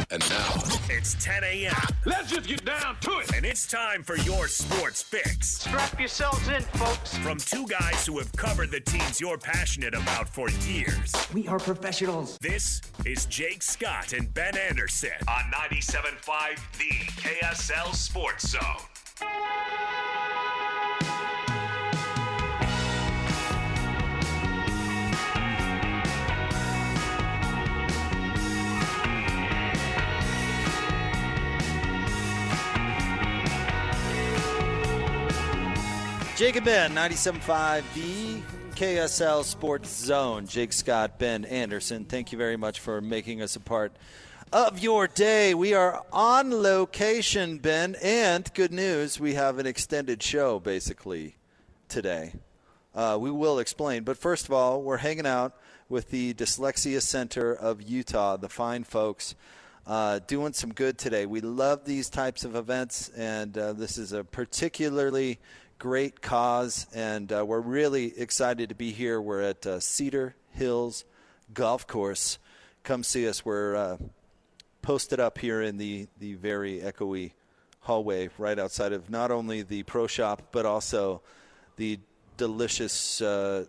And now, it's 10 a.m. Let's just get down to it. And it's time for your sports fix. Strap yourselves in, folks. From two guys who have covered the teams you're passionate about for years. We are professionals. This is Jake Scott and Ben Anderson on 97.5 The KSL Sports Zone. Jake and Ben, 97.5, the KSL Sports Zone. Jake Scott, Ben Anderson, thank you very much for making us a part of your day. We are on location, Ben, and good news, we have an extended show, basically, today. We will explain, but first of all, we're hanging out with the Dyslexia Center of Utah, the fine folks, doing some good today. We love these types of events, and this is a particularly great cause, and we're really excited to be here. We're at Cedar Hills Golf Course. Come see us. We're posted up here in the very echoey hallway right outside of not only the pro shop, but also the delicious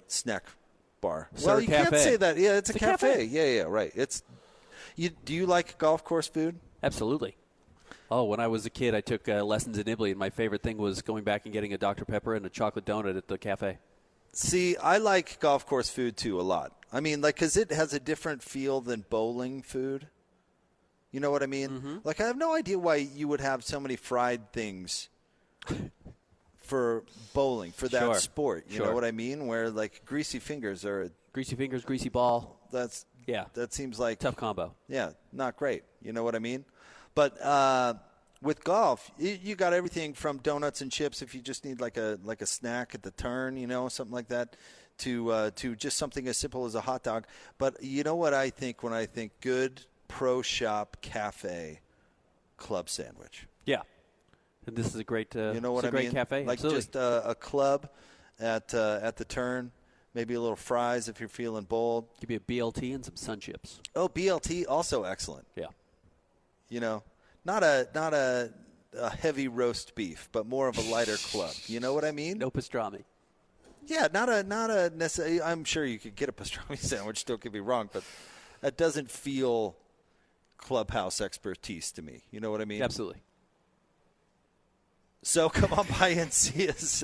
snack bar. Well, you can't say that. Yeah, it's a cafe. cafe. Yeah, right. Do you like golf course food? Absolutely. Oh, when I was a kid, I took lessons in Italy, and my favorite thing was going back and getting a Dr. Pepper and a chocolate donut at the cafe. See, I like golf course food, too, a lot. I mean, because it has a different feel than bowling food. You know what I mean? Mm-hmm. I have no idea why you would have so many fried things for bowling, for that sport. You know what I mean? Where, greasy fingers are... Greasy fingers, greasy ball. That seems like... Tough combo. Yeah, not great. You know what I mean? But with golf, you got everything from donuts and chips if you just need like a snack at the turn, something like that, to just something as simple as a hot dog. But you know what I think when I think good pro shop cafe club sandwich? Yeah. And this is a great great cafe. Like Absolutely. just a club at the turn. Maybe a little fries if you're feeling bold. Give you a BLT and some sun chips. Oh, BLT, also excellent. Yeah. Not a heavy roast beef, but more of a lighter club. You know what I mean? No pastrami. Yeah, not a necessary. I'm sure you could get a pastrami sandwich. Don't get me wrong, but that doesn't feel clubhouse expertise to me. You know what I mean? Absolutely. So come on by and see us.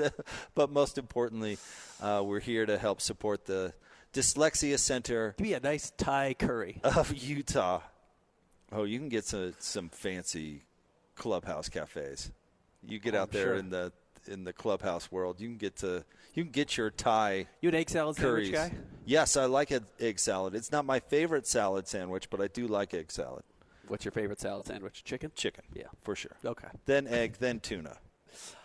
But most importantly, we're here to help support the Dyslexia Center. Give me a nice Thai curry of Utah. Oh, you can get some fancy clubhouse cafes. You get out there in the clubhouse world. You can get your Thai. You an egg salad curries. sandwich guy? Yes, I like egg salad. It's not my favorite salad sandwich, but I do like egg salad. What's your favorite salad sandwich? Chicken? Chicken. Yeah, for sure. Okay. Then egg, then tuna.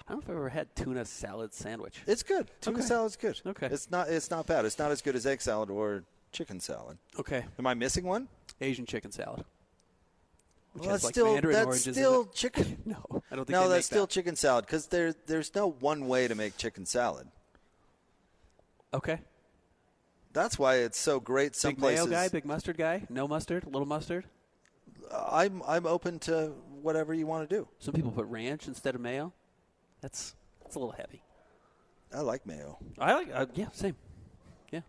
I don't know if I've ever had tuna salad sandwich. It's good. Tuna salad's good. Okay. It's not bad. It's not as good as egg salad or chicken salad. Okay. Am I missing one? Asian chicken salad. Well, that's still chicken. No, I don't think No, they that's make still that. chicken salad because there's no one way to make chicken salad. Okay. That's why it's so great. Some big places. Mayo guy, big mustard guy, no mustard, little mustard. I'm open to whatever you want to do. Some people put ranch instead of mayo. That's a little heavy. I like mayo. I like same. Yeah,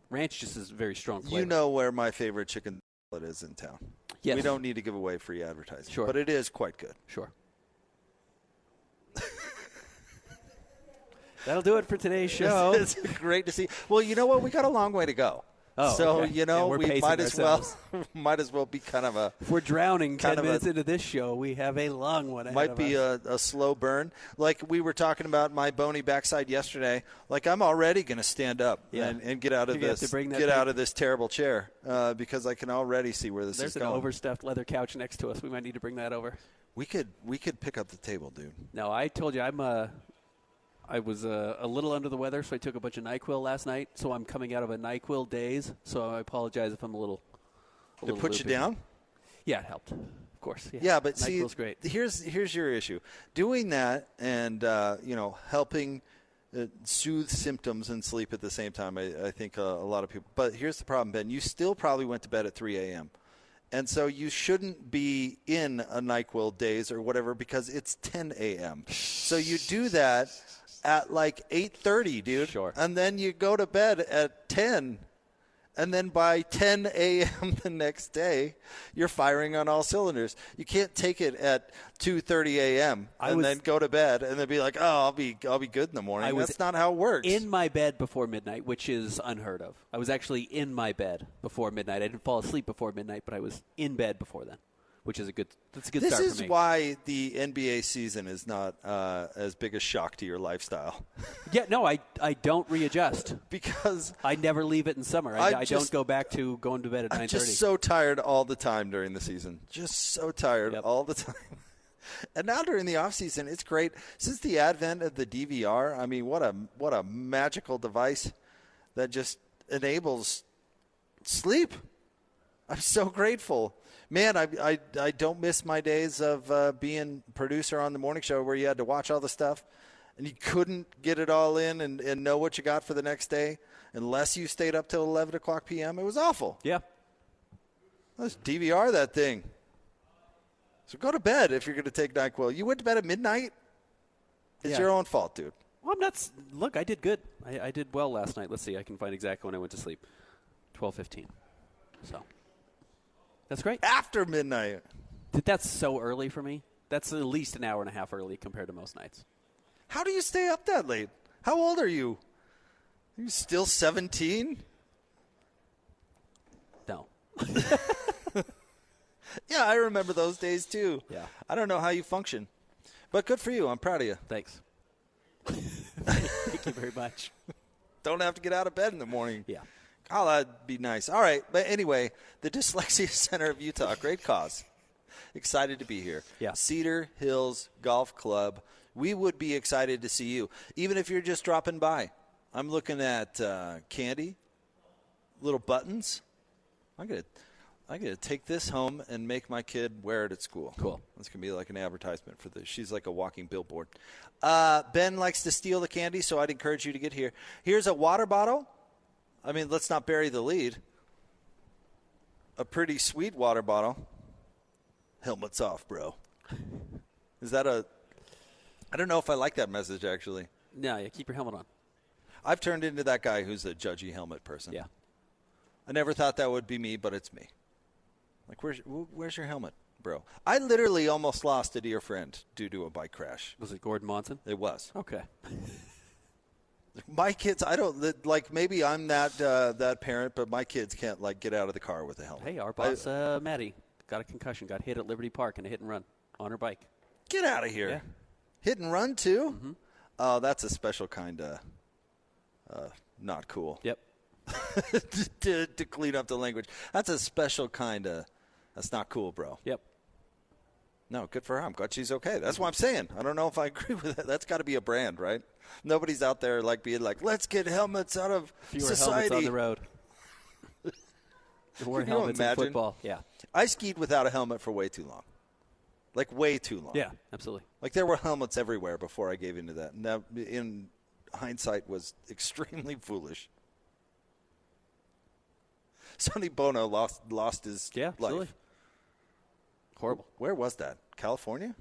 ranch just is very strong flavor. You know where my favorite chicken salad is in town. Yes. We don't need to give away free advertising. Sure. But it is quite good. Sure. That'll do it for today's show. It's great to see. Well, you know what? We got a long way to go. Oh, so, okay. we might as well be kind of a... If we're drowning 10 minutes into this show, we have a long one ahead Might be a slow burn. Like we were talking about my bony backside yesterday. Like I'm already going to stand up and get out of this terrible chair because I can already see where this is going. There's an overstuffed leather couch next to us. We might need to bring that over. We could pick up the table, dude. No, I told you I was a little under the weather, so I took a bunch of NyQuil last night. So I'm coming out of a NyQuil daze. So I apologize if I'm a little. Did it put you down? Yeah, it helped. Of course. Yeah, but NyQuil's see, great. Here's your issue. Doing that and helping soothe symptoms and sleep at the same time. I think a lot of people. But here's the problem, Ben. You still probably went to bed at 3 a.m. And so you shouldn't be in a NyQuil daze or whatever because it's 10 a.m. So you do that at like 8:30, dude. Sure. And then you go to bed at 10. And then by 10 a.m. the next day, you're firing on all cylinders. You can't take it at 2:30 a.m. and then go to bed and then be like, "Oh, I'll be good in the morning." That's not how it works. In my bed before midnight, which is unheard of. I was actually in my bed before midnight. I didn't fall asleep before midnight, but I was in bed before then, which is a good start for me. This is why the NBA season is not as big a shock to your lifestyle. Yeah, no, I don't readjust. Because I never leave it in summer. I don't go back to going to bed at 9:30. I'm just so tired all the time during the season. Just so tired all the time. And now during the off season, it's great. Since the advent of the DVR, I mean, what a magical device that just enables sleep. I'm so grateful. Man, I don't miss my days of being producer on the morning show where you had to watch all the stuff and you couldn't get it all in and know what you got for the next day unless you stayed up till 11 o'clock p.m. It was awful. Yeah. Let's DVR that thing. So go to bed if you're going to take NyQuil. You went to bed at midnight? It's your own fault, dude. Well, I'm not. Look, I did good. I did well last night. Let's see. I can find exactly when I went to sleep. 12:15. So that's great. After midnight. That's so early for me. That's at least an hour and a half early compared to most nights. How do you stay up that late? How old are you? Are you still 17? No. Yeah, I remember those days too. Yeah. I don't know how you function. But good for you. I'm proud of you. Thanks. Thank you very much. Don't have to get out of bed in the morning. Yeah. Oh, that'd be nice. All right. But anyway, the Dyslexia Center of Utah, great cause. Excited to be here. Yeah. Cedar Hills Golf Club. We would be excited to see you, even if you're just dropping by. I'm looking at candy, little buttons. I'm gonna take this home and make my kid wear it at school. Cool. That's gonna be like an advertisement for this. She's like a walking billboard. Ben likes to steal the candy, so I'd encourage you to get here. Here's a water bottle. I mean, let's not bury the lead. A pretty sweet water bottle. Helmet's off, bro. Is that I don't know if I like that message, actually. No, yeah, keep your helmet on. I've turned into that guy who's a judgy helmet person. Yeah. I never thought that would be me, but it's me. Like, where's your helmet, bro? I literally almost lost a dear friend due to a bike crash. Was it Gordon Monson? It was. Okay. My kids, I don't, like, maybe I'm that parent, but my kids can't, like, get out of the car with a helmet. Hey, our boss, Maddie, got a concussion, got hit at Liberty Park in a hit and run on her bike. Get out of here. Yeah. Hit and run, too? Mm-hmm. Oh, that's a special kind of not cool. Yep. to clean up the language. That's a special kind of, that's not cool, bro. Yep. No, good for her. I'm glad she's okay. That's what I'm saying. I don't know if I agree with that. That's got to be a brand, right? Nobody's out there like being like, let's get helmets out of Fewer society. helmets on the road. More helmets in football. Yeah. I skied without a helmet for way too long. Like, way too long. Yeah, absolutely. Like, there were helmets everywhere before I gave into that. And that, in hindsight, was extremely foolish. Sonny Bono lost his life. Absolutely. Horrible. Where was that? California?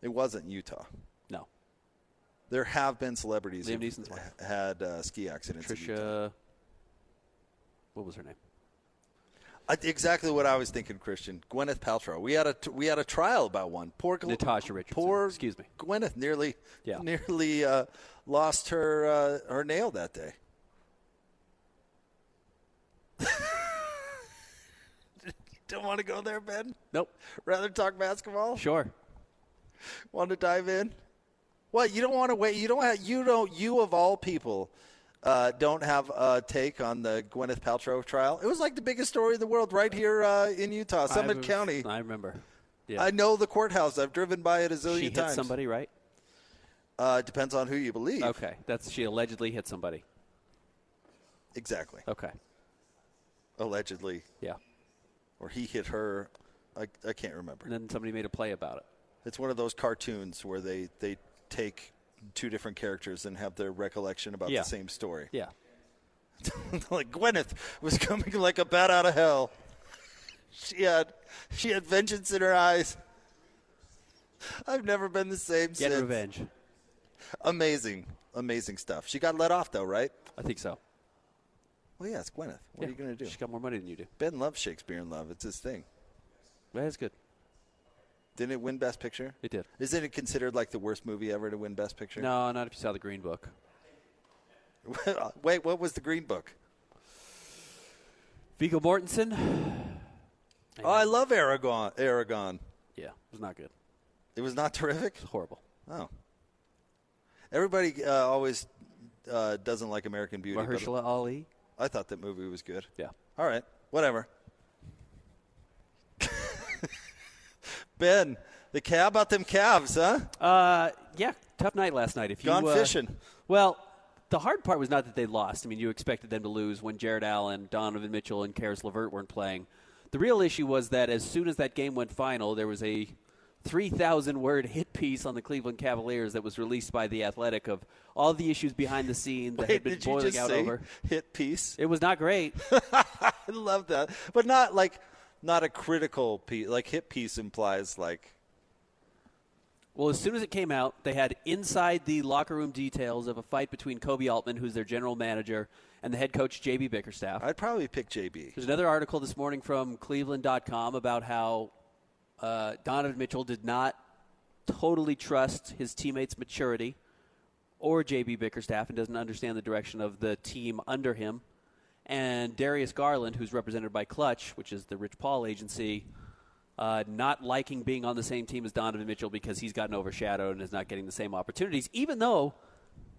It wasn't Utah. No. There have been celebrities Liam who Neeson's wife. had ski accidents. Tricia, what was her name? Exactly what I was thinking, Christian. Gwyneth Paltrow. We had a trial about one. Poor Natasha Richardson. Poor Excuse me. Gwyneth nearly Yeah. lost her nail that day. Don't want to go there, Ben? Nope. Rather talk basketball? Sure. Want to dive in? What, you don't want to wait? You of all people don't have a take on the Gwyneth Paltrow trial? It was like the biggest story in the world right here in Utah, Summit County. I remember. Yeah. I know the courthouse. I've driven by it a zillion she times. Hit somebody, right? Depends on who you believe. Okay. She allegedly hit somebody. Exactly. Okay. Allegedly. Yeah. Or he hit her. I can't remember. And then somebody made a play about it. It's one of those cartoons where they take two different characters and have their recollection about the same story. Yeah. Like Gwyneth was coming like a bat out of hell. She had vengeance in her eyes. I've never been the same since. Get revenge. Amazing stuff. She got let off, though, right? I think so. Well, yeah, it's Gwyneth. What are you going to do? She's got more money than you do. Ben loves Shakespeare in Love. It's his thing. That's good. Didn't it win Best Picture? It did. Isn't it considered like the worst movie ever to win Best Picture? No, not if you saw the Green Book. Wait, what was the Green Book? Viggo Mortensen. Oh, I love Aragon. Yeah, it was not good. It was not terrific? It was horrible. Oh. Everybody always doesn't like American Beauty. Mahershala Ali. I thought that movie was good. Yeah. All right. Whatever. Ben, how about them Cavs, huh? Yeah, tough night last night. If you Gone fishing. Well, the hard part was not that they lost. I mean, you expected them to lose when Jared Allen, Donovan Mitchell, and Karis LeVert weren't playing. The real issue was that as soon as that game went final, there was a 3,000-word hit piece on the Cleveland Cavaliers that was released by The Athletic of all the issues behind the scenes that had been boiling out over. Hit piece? It was not great. I love that. But not a critical piece. Like, hit piece implies, like... Well, as soon as it came out, they had inside the locker room details of a fight between Kobe Altman, who's their general manager, and the head coach, J.B. Bickerstaff. I'd probably pick J.B. There's another article this morning from Cleveland.com about how Donovan Mitchell did not totally trust his teammates' maturity or J.B. Bickerstaff and doesn't understand the direction of the team under him. And Darius Garland, who's represented by Clutch, which is the Rich Paul agency, not liking being on the same team as Donovan Mitchell because he's gotten overshadowed and is not getting the same opportunities, even though,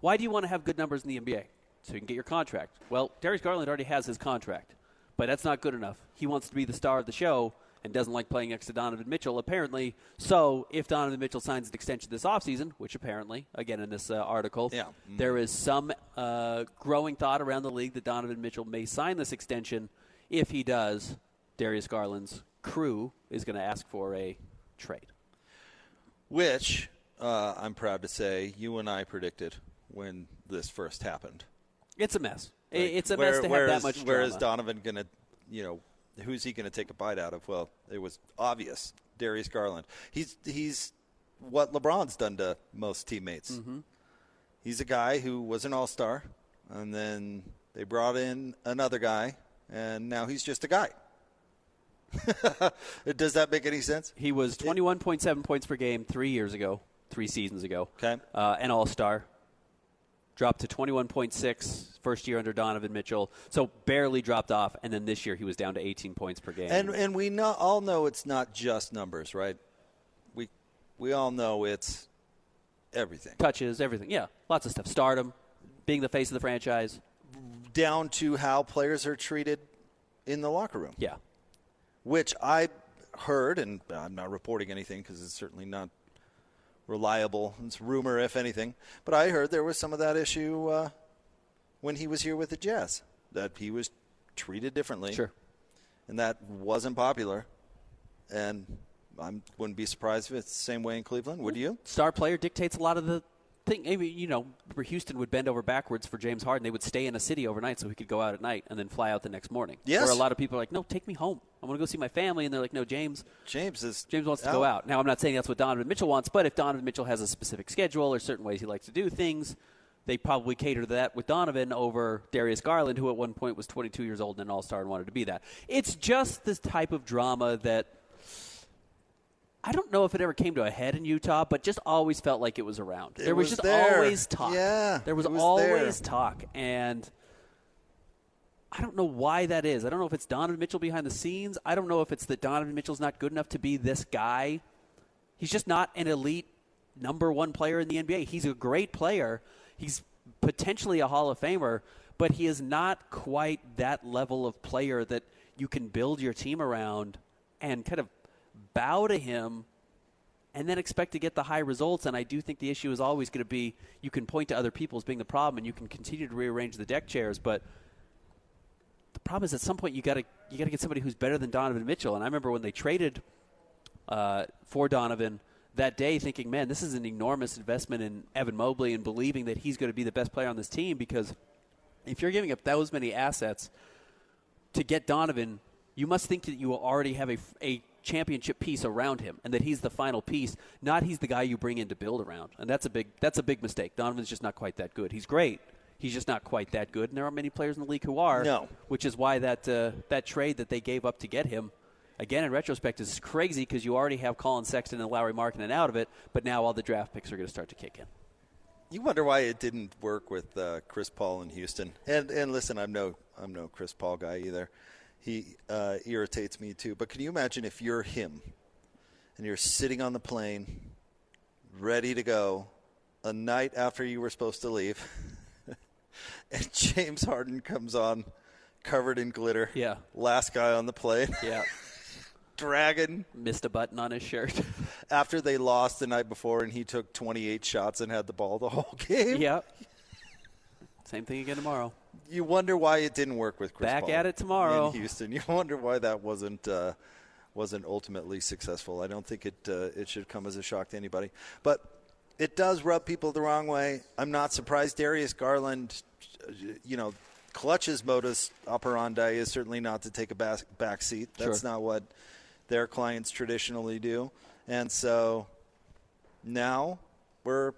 why do you want to have good numbers in the NBA? So you can get your contract. Well, Darius Garland already has his contract, but that's not good enough. He wants to be the star of the show and doesn't like playing next to Donovan Mitchell, apparently. So if Donovan Mitchell signs an extension this offseason, which apparently, again in this article, there is some growing thought around the league that Donovan Mitchell may sign this extension. If he does, Darius Garland's crew is going to ask for a trade. Which, I'm proud to say, you and I predicted when this first happened. It's a mess. It's a mess to have that much drama. Where is Donovan going to, who's he going to take a bite out of? Well, it was obvious. Darius Garland. He's what LeBron's done to most teammates. Mm-hmm. He's a guy who was an all-star, and then they brought in another guy, and now he's just a guy. Does that make any sense? He was 21.7 points per game 3 seasons ago. Okay. An all-star. Dropped to 21.6 first year under Donovan Mitchell. So barely dropped off, and then this year he was down to 18 points per game. And we all know it's not just numbers, right? We all know it's everything. Touches, everything. Yeah, lots of stuff. Stardom, being the face of the franchise. Down to how players are treated in the locker room. Yeah. Which I heard, and I'm not reporting anything because it's certainly not reliable. It's rumor, if anything. But I heard there was some of that issue when he was here with the Jazz, that he was treated differently. Sure. And that wasn't popular. And I wouldn't be surprised if it's the same way in Cleveland. Would you? Star player dictates a lot of the thing. Maybe, where Houston would bend over backwards for James Harden. They would stay in a city overnight so he could go out at night and then fly out the next morning. Yes. Where a lot of people are like, no, take me home. I want to go see my family. And they're like, no, James wants to go out. Now, I'm not saying that's what Donovan Mitchell wants, but if Donovan Mitchell has a specific schedule or certain ways he likes to do things, they probably cater to that with Donovan over Darius Garland, who at one point was 22 years old and an all-star and wanted to be that. It's just this type of drama that I don't know if it ever came to a head in Utah, but just always felt like it was around. There was just always talk. Yeah, there was always talk, and I don't know why that is. I don't know if it's Donovan Mitchell behind the scenes. I don't know if it's that Donovan Mitchell's not good enough to be this guy. He's just not an elite number one player in the NBA. He's a great player. He's potentially a Hall of Famer, but he is not quite that level of player that you can build your team around and kind of bow to him and then expect to get the high results. And I do think the issue is always going to be you can point to other people as being the problem and you can continue to rearrange the deck chairs, but the problem is at some point you got to get somebody who's better than Donovan Mitchell. And I remember when they traded for Donovan that day thinking, man, this is an enormous investment in Evan Mobley and believing that he's going to be the best player on this team, because if you're giving up those many assets to get Donovan, You must think that you already have a championship piece around him and that he's the final piece, not he's the guy you bring in to build around. And that's a big mistake. Donovan's just not quite that good. He's great. He's just not quite that good. And there aren't many players in the league who are. No. Which is why that trade that they gave up to get him, again, in retrospect, is crazy because you already have Colin Sexton and Lowry Markkanen out of it, but now all the draft picks are going to start to kick in. You wonder why it didn't work with Chris Paul in Houston. And listen, I'm no Chris Paul guy either. He irritates me too. But can you imagine if you're him and you're sitting on the plane, ready to go, a night after you were supposed to leave, and James Harden comes on covered in glitter. Yeah. Last guy on the plane. Yeah. Dragon. Missed a button on his shirt. After they lost the night before and he took 28 shots and had the ball the whole game. Yeah. Same thing again tomorrow. You wonder why it didn't work with Chris Paul. Back at it tomorrow In Houston. You wonder why that wasn't ultimately successful. I don't think it should come as a shock to anybody. But it does rub people the wrong way. I'm not surprised. Darius Garland, clutch's modus operandi is certainly not to take a back seat. That's not what their clients traditionally do. And so now we're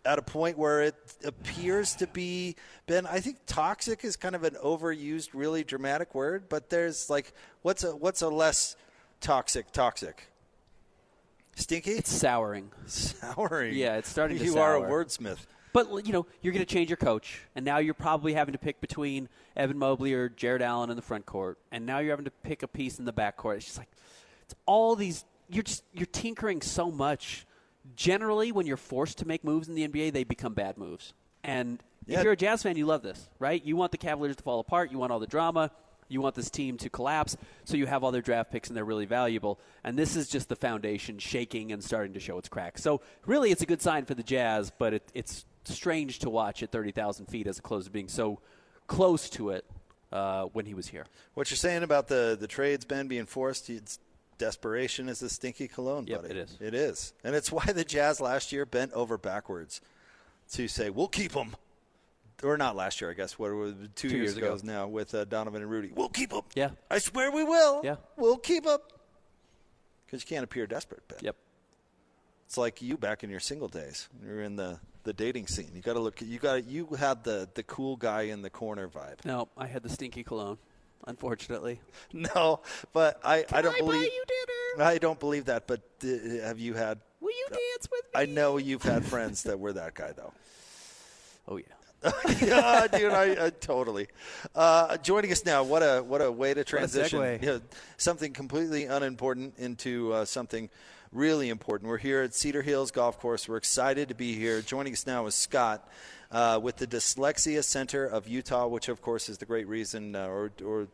at a point where it appears to be, Ben, I think toxic is kind of an overused, really dramatic word, but there's what's a less toxic? Stinky? It's souring. Souring. Yeah, it's starting to sour. You are a wordsmith. But, you're going to change your coach, and now you're probably having to pick between Evan Mobley or Jared Allen in the front court, and now you're having to pick a piece in the back court. It's just it's all these – you're tinkering so much. Generally, when you're forced to make moves in the NBA, they become bad moves. And if you're a Jazz fan, you love this, right? You want the Cavaliers to fall apart. You want all the drama. You want this team to collapse, so you have all their draft picks, and they're really valuable. And this is just the foundation shaking and starting to show its cracks. So really it's a good sign for the Jazz, but it's strange to watch at 30,000 feet as opposed to being so close to it when he was here. What you're saying about the trades, Ben, being forced, it's desperation is a stinky cologne, buddy. It is. It is. And it's why the Jazz last year bent over backwards to say, we'll keep them. Or not last year, I guess. What was 2 years ago now with Donovan and Rudy. We'll keep them. Yeah. I swear we will. Yeah. We'll keep them. Because you can't appear desperate, Ben. Yep. It's like you back in your single days. You're in the dating scene. You got to look. You had the cool guy in the corner vibe. No, I had the stinky cologne, unfortunately. No, but I don't believe. Buy you dinner? I don't believe that. But have you had? Will you dance with me? I know you've had friends that were that guy, though. Oh yeah. Yeah, dude, I totally. Joining us now, what a way to transition. What a segue. Something completely unimportant into something really important. We're here at Cedar Hills Golf Course. We're excited to be here. Joining us now is Scott with the Dyslexia Center of Utah, which, of course, is the great reason, or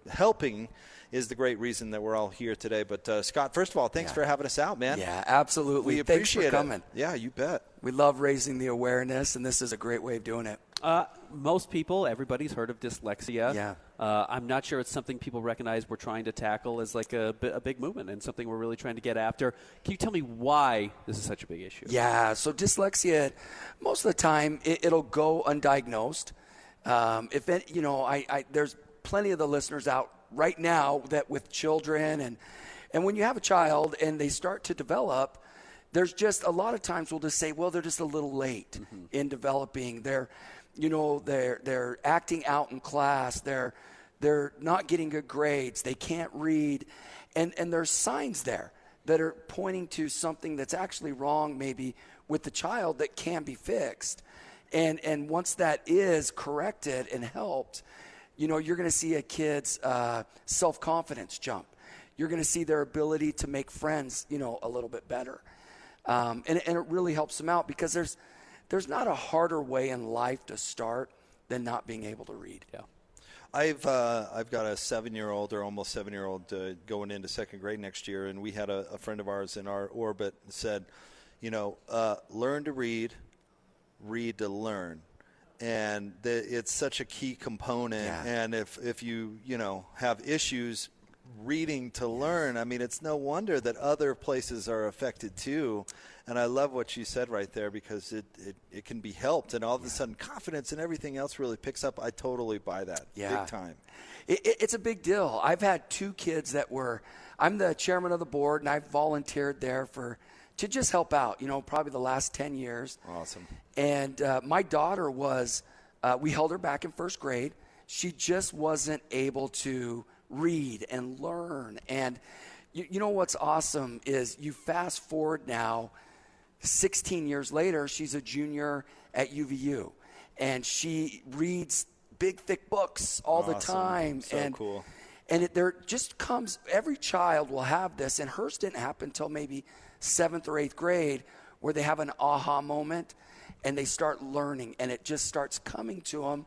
helping is the great reason that we're all here today. But, Scott, first of all, thanks for having us out, man. Yeah, absolutely. We appreciate Thanks for coming. Yeah, you bet. We love raising the awareness, and this is a great way of doing it. Most people, everybody's heard of dyslexia. Yeah. I'm not sure it's something people recognize we're trying to tackle as like a big movement and something we're really trying to get after. Can you tell me why this is such a big issue? Yeah, so dyslexia, most of the time, it'll go undiagnosed. There's plenty of the listeners out right now that with children, and when you have a child and they start to develop, there's just a lot of times we'll just say, well, they're just a little late in developing. They're acting out in class. They're not getting good grades. They can't read. And there's signs there that are pointing to something that's actually wrong maybe with the child that can be fixed. And once that is corrected and helped, you're going to see a kid's self-confidence jump. You're going to see their ability to make friends, a little bit better. And it really helps them out because there's not a harder way in life to start than not being able to read. Yeah. I've got a 7-year-old or almost 7-year-old going into second grade next year, and we had a friend of ours in our orbit said, learn to read to learn. And it's such a key component. Yeah. And if you have issues, reading to learn. I mean, it's no wonder that other places are affected too. And I love what you said right there, because it can be helped, and all of a sudden confidence and everything else really picks up. I totally buy that. Big time. It's a big deal. I've had 2 kids I'm the chairman of the board, and I've volunteered there to just help out, probably the last 10 years. Awesome. And my daughter we held her back in first grade. She just wasn't able to read and learn. And you know what's awesome is you fast forward now, 16 years later, she's a junior at UVU. And she reads big, thick books all the time. So cool. And there just comes, every child will have this, and hers didn't happen until maybe 7th or 8th grade, where they have an aha moment and they start learning, and it just starts coming to them.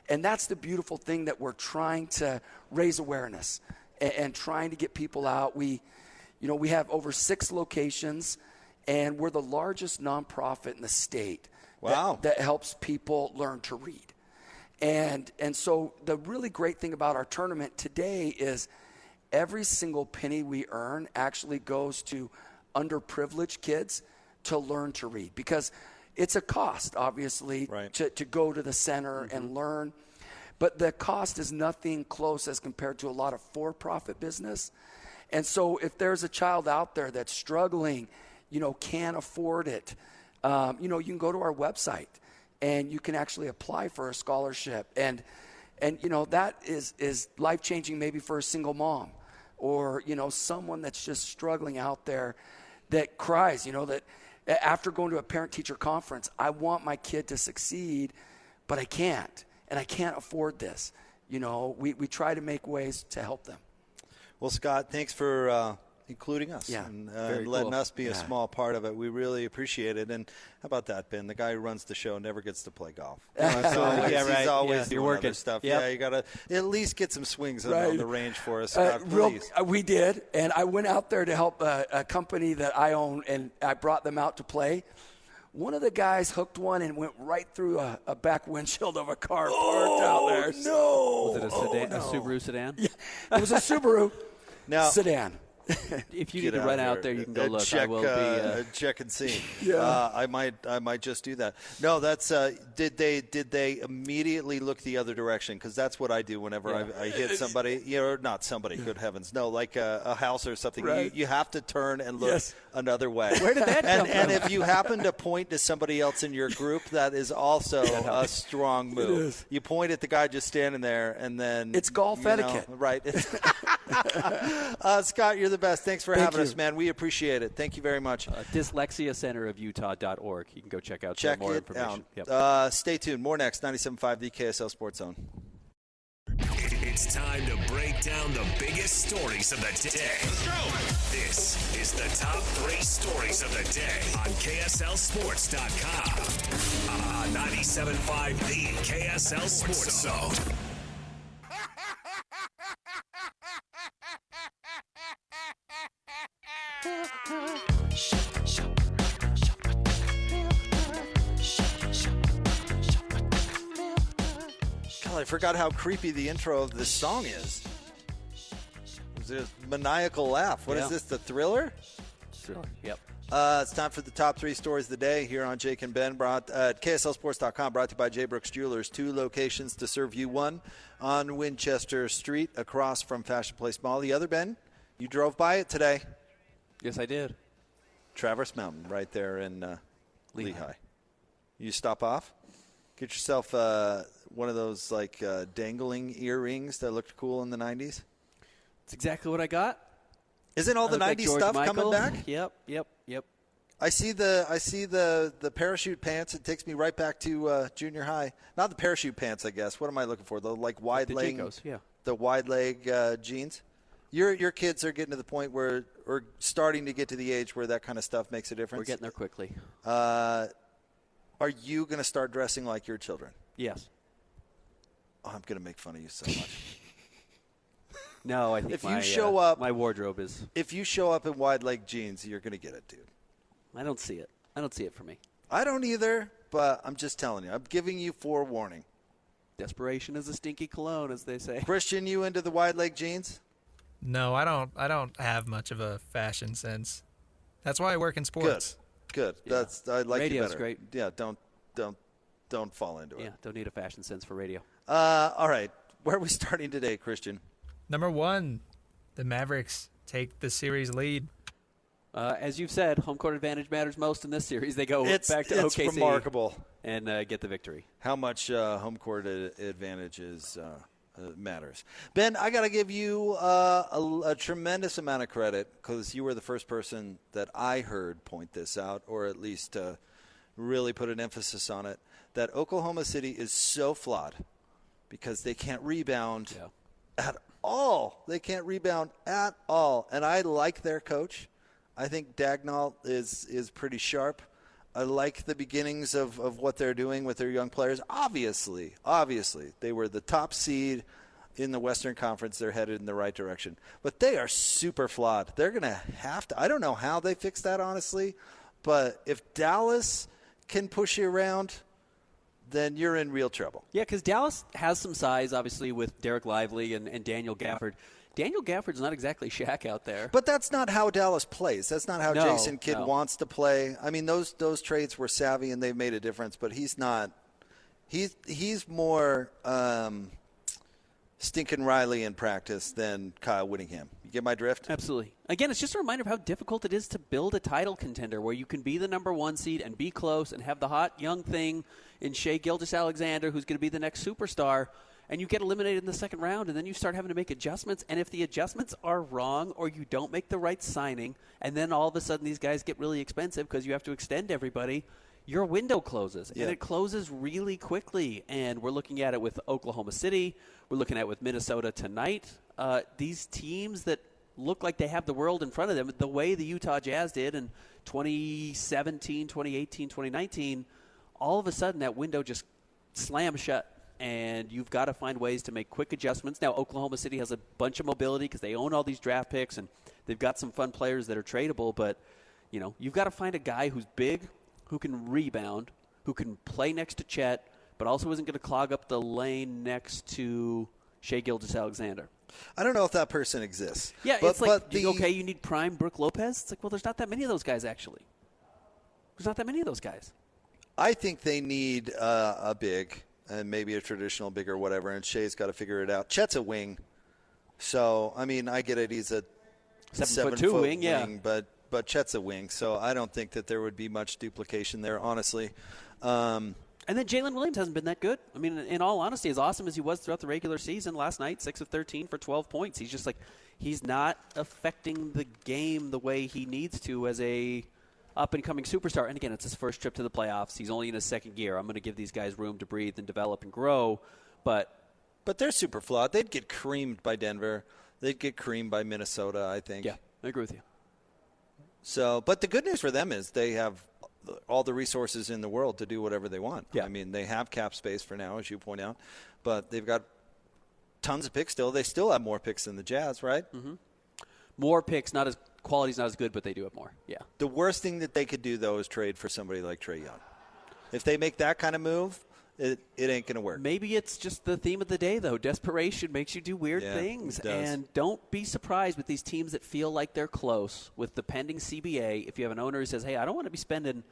And that's the beautiful thing, that we're trying to raise awareness and trying to get people out. We have over 6 locations, and we're the largest nonprofit in the state. Wow. that helps people learn to read. And so the really great thing about our tournament today is every single penny we earn actually goes to underprivileged kids to learn to read, because it's a cost, obviously, to go to the center and learn. But the cost is nothing close as compared to a lot of for-profit business. And so if there's a child out there that's struggling, can't afford it, you can go to our website and you can actually apply for a scholarship. And that is life-changing, maybe for a single mom, or, someone that's just struggling out there that cries, that after going to a parent-teacher conference, I want my kid to succeed, but I can't, and I can't afford this. We try to make ways to help them. Well, Scott, thanks for including us and letting us be a small part of it. We really appreciate it. And how about that, Ben? The guy who runs the show never gets to play golf. He's always doing working other stuff. Yep. Yeah, you got to at least get some swings on the range for us, Scott, please. We did, and I went out there to help a company that I own, and I brought them out to play. One of the guys hooked one and went right through a back windshield of a car parked out there. No! Was it a Subaru sedan? Yeah, it was a Subaru sedan. If you need to run out there, you can go look. Check, I will be check and see. Yeah. I might just do that. No, that's. Did they immediately look the other direction? Because that's what I do whenever I hit somebody. Or not somebody. Good heavens, no, like a house or something. Right. You have to turn and look another way. Where did that come from? And if you happen to point to somebody else in your group, that is also a strong move. It is. You point at the guy just standing there, and then it's golf etiquette, right? Scott, you're the best. Thanks for having us, man. We appreciate it. Thank you very much. DyslexiaCenterofUtah.org. You can go check out some more information. Yep. Stay tuned. More next. 97.5, the KSL Sports Zone. It's time to break down the biggest stories of the day. Let's go. This is the top 3 stories of the day on KSLSports.com. 97.5, the KSL Sports Zone. God, I forgot how creepy the intro of this song is. It was a maniacal laugh. What is this, the Thriller? Thriller, yep. It's time for the top 3 stories of the day here on Jake and Ben. Brought at KSLSports.com, brought to you by J. Brooks Jewelers. 2 locations to serve you. One on Winchester Street across from Fashion Place Mall. The other, Ben, you drove by it today. Yes, I did. Traverse Mountain right there in Lehigh. You stop off, get yourself one of those like dangling earrings that looked cool in the 90s. That's exactly what I got. Isn't all the 90s stuff coming back? Yep. I see the parachute pants. It takes me right back to junior high. Not the parachute pants, I guess. What am I looking for? The like wide leg, the wide leg jeans. Your kids are getting to the point where, or starting to get to the age where that kind of stuff makes a difference. We're getting there quickly. Are you going to start dressing like your children? Yes. Oh, I'm going to make fun of you so much. No, I think if you show up, my wardrobe is. If you show up in wide leg jeans, you're going to get it, dude. I don't see it. I don't see it for me. I don't either, but I'm just telling you. I'm giving you forewarning. Desperation is a stinky cologne, as they say. Christian, you into the wide leg jeans? No, I don't have much of a fashion sense. That's why I work in sports. Good. Yeah. I like you Radio's better. great. Yeah, don't fall into it. Yeah, don't need a fashion sense for radio. All right. Where are we starting today, Christian? Number 1, the Mavericks take the series lead. As you've said, home court advantage matters most in this series. They go back to OKC. It's remarkable and get the victory. how much home court advantage matters. Ben, I got to give you a tremendous amount of credit because you were the first person that I heard point this out, or at least really put an emphasis on it, that Oklahoma City is so flawed because they can't rebound at all. They can't rebound at all. And I like their coach. I think Dagnall is pretty sharp. I like the beginnings of what they're doing with their young players. Obviously, they were the top seed in the Western Conference. They're headed in the right direction. But they are super flawed. They're going to have to – I don't know how they fix that, honestly. But if Dallas can push you around, then you're in real trouble. Yeah, because Dallas has some size, obviously, with Derek Lively and Daniel Gafford. Daniel Gafford's not exactly Shaq out there. But that's not how Dallas plays. That's not how Jason Kidd wants to play. I mean, those trades were savvy and they've made a difference, but he's not. He's more Stinkin' Riley in practice than Kyle Whittingham. You get my drift? Absolutely. Again, it's just a reminder of how difficult it is to build a title contender where you can be the number 1 seed and be close and have the hot young thing in Shai Gilgeous-Alexander who's going to be the next superstar. And you get eliminated in the second round, and then you start having to make adjustments. And if the adjustments are wrong or you don't make the right signing, and then all of a sudden these guys get really expensive because you have to extend everybody, your window closes. Yeah. And it closes really quickly. And we're looking at it with Oklahoma City. We're looking at it with Minnesota tonight. These teams that look like they have the world in front of them, the way the Utah Jazz did in 2017, 2018, 2019, all of a sudden that window just slams shut. And you've got to find ways to make quick adjustments. Now, Oklahoma City has a bunch of mobility because they own all these draft picks, and they've got some fun players that are tradable. But, you've got to find a guy who's big, who can rebound, who can play next to Chet, but also isn't going to clog up the lane next to Shai Gilgeous-Alexander. I don't know if that person exists. Yeah, it's like, okay, you need prime Brook Lopez. It's like, well, there's not that many of those guys, actually. There's not that many of those guys. I think they need a big and maybe a traditional big or whatever, and Shai's got to figure it out. Chet's a wing. So, I mean, I get it. He's a 7'2" wing, yeah. But Chet's a wing, so I don't think that there would be much duplication there, honestly. And then Jalen Williams hasn't been that good. I mean, in all honesty, as awesome as he was throughout the regular season last night, 6 of 13 for 12 points. He's just he's not affecting the game the way he needs to as a up-and-coming superstar. And again, it's his first trip to the playoffs. He's only in his second year. I'm going to give these guys room to breathe and develop and grow. But they're super flawed. They'd get creamed by Denver. They'd get creamed by Minnesota, I think. Yeah, I agree with you. So, but the good news for them is they have all the resources in the world to do whatever they want. Yeah. I mean, they have cap space for now, as you point out. But they've got tons of picks still. They still have more picks than the Jazz, right? Mm-hmm. More picks, quality's not as good, but they do have more. Yeah. The worst thing that they could do, though, is trade for somebody like Trae Young. If they make that kind of move, it ain't going to work. Maybe it's just the theme of the day, though. Desperation makes you do weird things. It does. And don't be surprised with these teams that feel like they're close with the pending CBA. If you have an owner who says, hey, I don't want to be spending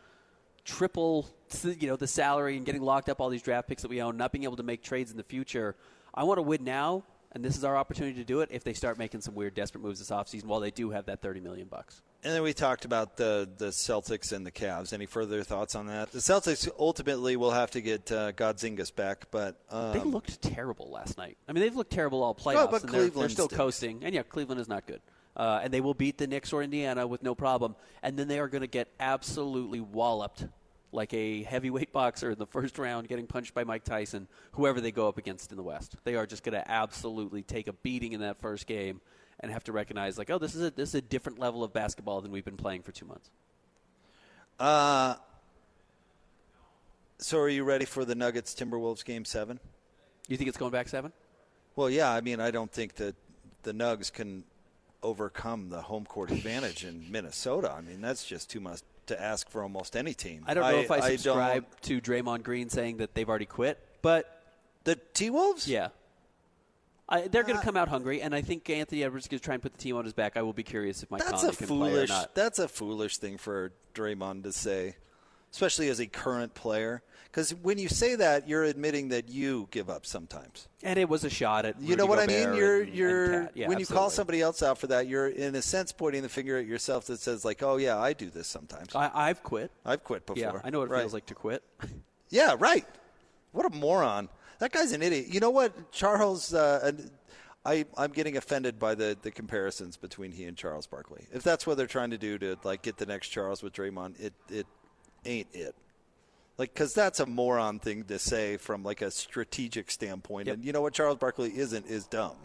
triple the salary and getting locked up all these draft picks that we own, not being able to make trades in the future. I want to win now. And this is our opportunity to do it if they start making some weird, desperate moves this offseason while they do have that $30 million. And then we talked about the Celtics and the Cavs. Any further thoughts on that? The Celtics ultimately will have to get Godzingas back, but they looked terrible last night. I mean, they've looked terrible all playoffs, but and Cleveland they're still stinks. coasting. And, yeah, Cleveland is not good. And they will beat the Knicks or Indiana with no problem. And then they are going to get absolutely walloped like a heavyweight boxer in the first round getting punched by Mike Tyson, whoever they go up against in the West. They are just going to absolutely take a beating in that first game and have to recognize, this is a different level of basketball than we've been playing for 2 months. So are you ready for the Nuggets-Timberwolves Game 7? You think it's going back 7? Well, yeah. I mean, I don't think that the Nugs can overcome the home court advantage in Minnesota. I mean, that's just too much to ask for almost any team. I don't know if I subscribe to Draymond Green saying that they've already quit, but the T-Wolves? Yeah. They're going to come out hungry, and I think Anthony Edwards is going to try and put the team on his back. I will be curious if Mike Conley can play or not. That's a foolish thing for Draymond to say, especially as a current player. Because when you say that, you're admitting that you give up sometimes. And it was a shot at You know what I mean? Gobert You're and Cat. Yeah, when you absolutely. call somebody else out for that, you're in a sense pointing the finger at yourself that says like, "Oh yeah, I do this sometimes. I've quit. I've quit before. Yeah, I know what it feels like to quit. Yeah, right. What a moron. That guy's an idiot. You know what, Charles? I'm getting offended by the comparisons between he and Charles Barkley. If that's what they're trying to do to like get the next Charles with Draymond, it ain't it. Like, because that's a moron thing to say from like a strategic standpoint. Yep. And you know what Charles Barkley is dumb.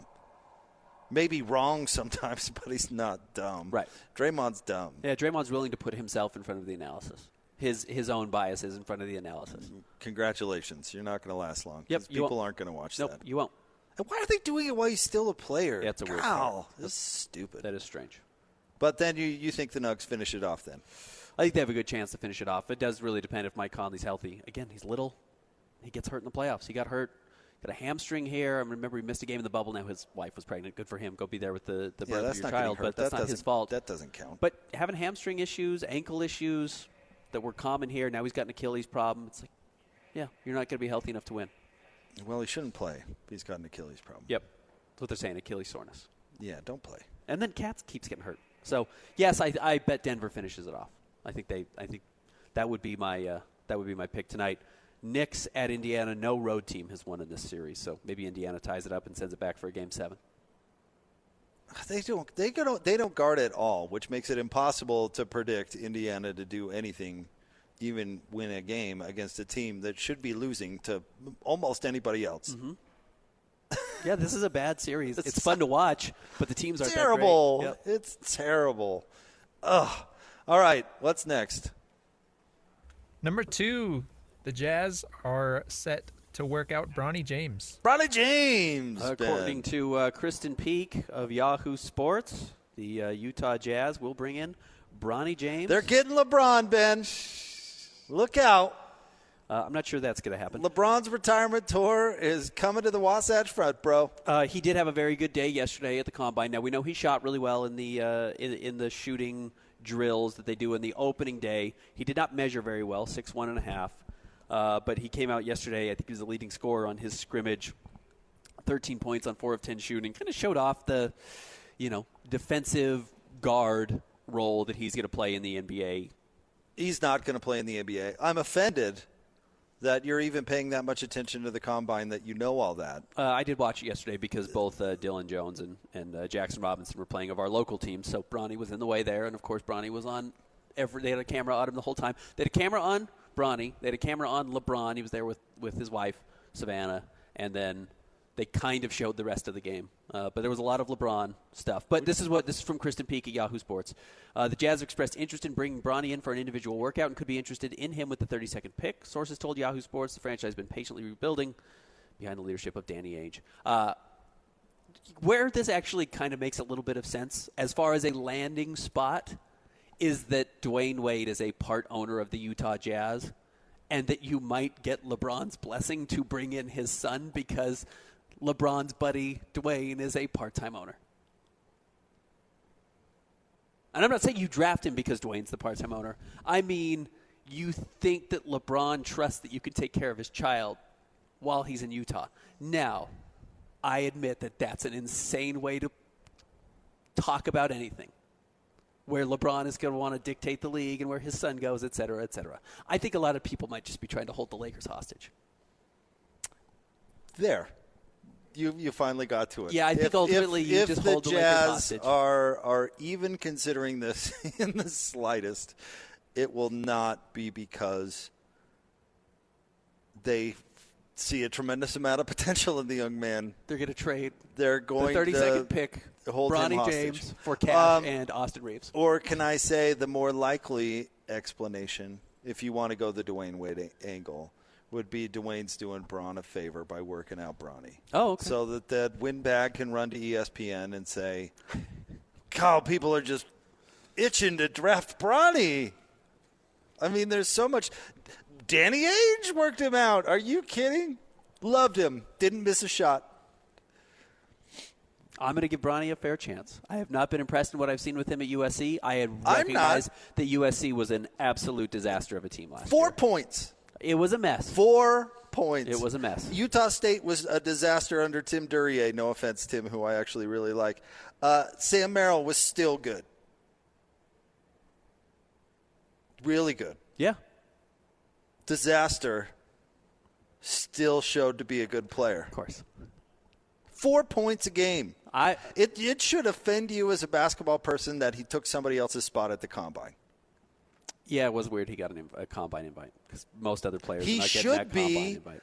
Maybe wrong sometimes, but he's not dumb. Right. Draymond's dumb. Yeah, Draymond's willing to put himself in front of the analysis. His own biases in front of the analysis. Congratulations. You're not going to last long. Yep, 'cause you people won't. aren't going to watch Nope, that. you won't. And why are they doing it while he's still a player? Yeah, it's a weird Wow, thing. this is stupid. That is strange. But then you think the Nuggets finish it off then? I think they have a good chance to finish it off. It does really depend if Mike Conley's healthy. Again, he's little. He gets hurt in the playoffs. He got hurt. Got a hamstring here. I remember he missed a game in the bubble. Now his wife was pregnant. Good for him. Go be there with the birth of that's your not child. getting hurt. But that's That not his doesn't- fault. That doesn't count. But having hamstring issues, ankle issues that were common here. Now he's got an Achilles problem. It's like, yeah, you're not going to be healthy enough to win. Well, he shouldn't play. He's got an Achilles problem. Yep. That's what they're saying, Achilles soreness. Yeah, don't play. And then Cat keeps getting hurt. So, yes, I bet Denver finishes it off. I think that would be my pick tonight. Knicks at Indiana. No road team has won in this series, so maybe Indiana ties it up and sends it back for a Game 7. They don't guard at all, which makes it impossible to predict Indiana to do anything, even win a game against a team that should be losing to almost anybody else. Mm-hmm. Yeah, this is a bad series. It's fun to watch, but the teams are terrible. Yep. It's terrible. Ugh. All right, what's next? Number 2, the Jazz are set to work out Bronny James. Bronny James. According to Kristen Peak of Yahoo Sports, the Utah Jazz will bring in Bronny James. They're getting LeBron, Ben. Look out. I'm not sure that's going to happen. LeBron's retirement tour is coming to the Wasatch Front, bro. He did have a very good day yesterday at the Combine. Now, we know he shot really well in the in the shooting drills that they do in the opening day. He did not measure very well, 6'1.5". But he came out yesterday. I think he was the leading scorer on his scrimmage. 13 points on 4 of 10 shooting. Kind of showed off the, defensive guard role that he's going to play in the NBA. He's not going to play in the NBA. I'm offended that you're even paying that much attention to the Combine, that you know all that. I did watch it yesterday because both Dylan Jones and Jackson Robinson were playing of our local team. So Bronny was in the way there. And, of course, Bronny was on they had a camera on him the whole time. They had a camera on Bronny. They had a camera on LeBron. He was there with his wife, Savannah. And then they kind of showed the rest of the game. But there was a lot of LeBron stuff. But this is from Kristen Peak at Yahoo Sports. The Jazz expressed interest in bringing Bronny in for an individual workout and could be interested in him with the 32nd pick. Sources told Yahoo Sports the franchise has been patiently rebuilding behind the leadership of Danny Ainge. Where this actually kind of makes a little bit of sense as far as a landing spot is that Dwayne Wade is a part owner of the Utah Jazz, and that you might get LeBron's blessing to bring in his son because LeBron's buddy Dwayne is a part-time owner. And I'm not saying you draft him because Dwayne's the part-time owner. I mean, you think that LeBron trusts that you can take care of his child while he's in Utah. Now, I admit that that's an insane way to talk about anything, where LeBron is going to want to dictate the league and where his son goes, et cetera, et cetera. I think a lot of people might just be trying to hold the Lakers hostage. There. You finally got to it. Yeah, I think ultimately you just hold the Lakers hostage. If the Jazz are even considering this in the slightest, it will not be because they see a tremendous amount of potential in the young man. They're going to trade They're going the 32nd to pick, hold him Bronny hostage. James, for cash and Austin Reeves. Or can I say the more likely explanation, if you want to go the Dwayne Wade angle, would be Dwayne's doing Bron a favor by working out Bronny. Oh, okay. So that that windbag can run to ESPN and say, God, people are just itching to draft Bronny. I mean, there's so much. Danny Ainge worked him out. Are you kidding? Loved him. Didn't miss a shot. I'm going to give Bronny a fair chance. I have not been impressed in what I've seen with him at USC. I had recognized that USC was an absolute disaster of a team last year. 4 points. It was a mess. 4 points. It was a mess. Utah State was a disaster under Tim Duryea. No offense, Tim, who I actually really like. Sam Merrill was still good. Really good. Yeah. Disaster still showed to be a good player. Of course. 4 points a game. It should offend you as a basketball person that he took somebody else's spot at the combine. Yeah, it was weird he got a combine invite because most other players He are not getting should that combine be invite.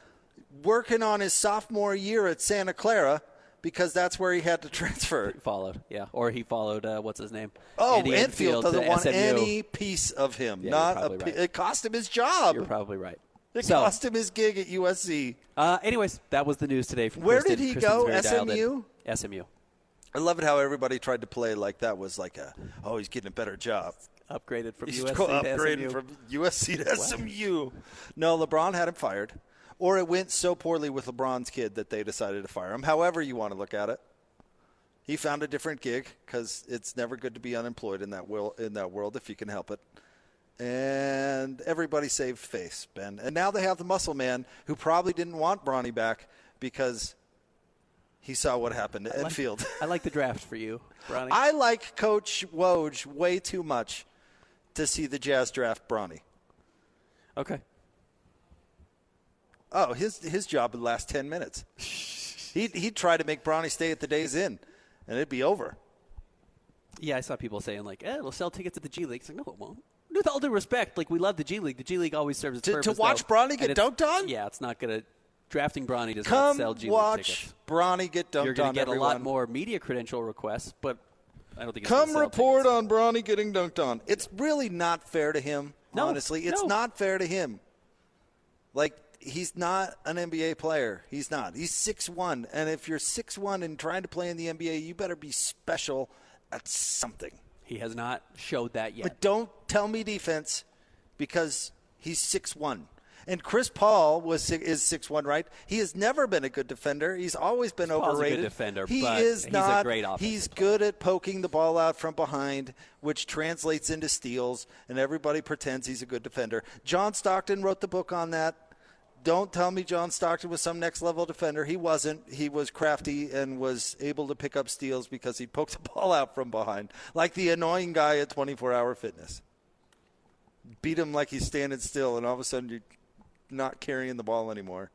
working on his sophomore year at Santa Clara because that's where he had to transfer. He followed, yeah. Or he followed, what's his name? Oh, Andy Enfield doesn't to want SMU. any piece of him. Yeah, Not you're probably right. It cost him his job. You're probably right. It cost him his gig at USC. Anyways, that was the news today. From Where Kristen. did he Kristen's go? very dialed in. SMU? SMU. I love it how everybody tried to play like that was like he's getting a better job. Upgraded from He's USC to upgraded SMU. from USC to SMU. No, LeBron had him fired. Or it went so poorly with LeBron's kid that they decided to fire him. However you want to look at it. He found a different gig because it's never good to be unemployed in that world if you can help it. And everybody saved face, Ben. And now they have the muscle man who probably didn't want Bronny back because he saw what happened at Enfield. I like the draft for you, Bronny. I like Coach Woj way too much to see the Jazz draft Bronny. Okay. Oh, his job would last 10 minutes. He'd try to make Bronny stay at the Days Inn, and it'd be over. Yeah, I saw people saying, like, it'll sell tickets at the G League. It's like, no, it won't. With all due respect, like, we love the G League. The G League always serves its purpose. To watch Bronny get dunked on? Yeah, it's not going to – drafting Bronny does not sell G League tickets. Come watch Bronny get dunked on, You're going to get everyone. a lot more media credential requests, but I don't think it's Come gonna sell report tickets. on Bronny getting dunked on. It's really not fair to him, No, honestly. It's no. not fair to him. Like, he's not an NBA player. He's not. He's 6'1", and if you're 6'1" and trying to play in the NBA, you better be special at something. He has not showed that yet. But don't tell me defense because he's 6'1". And Chris Paul is 6'1", right? He has never been a good defender. He's always been Paul's overrated. a good defender, he but is he's not. a great offensive He's player. good at poking the ball out from behind, which translates into steals, and everybody pretends he's a good defender. John Stockton wrote the book on that. Don't tell me John Stockton was some next-level defender. He wasn't. He was crafty and was able to pick up steals because he poked the ball out from behind, like the annoying guy at 24-Hour Fitness. Beat him like he's standing still, and all of a sudden you're not carrying the ball anymore.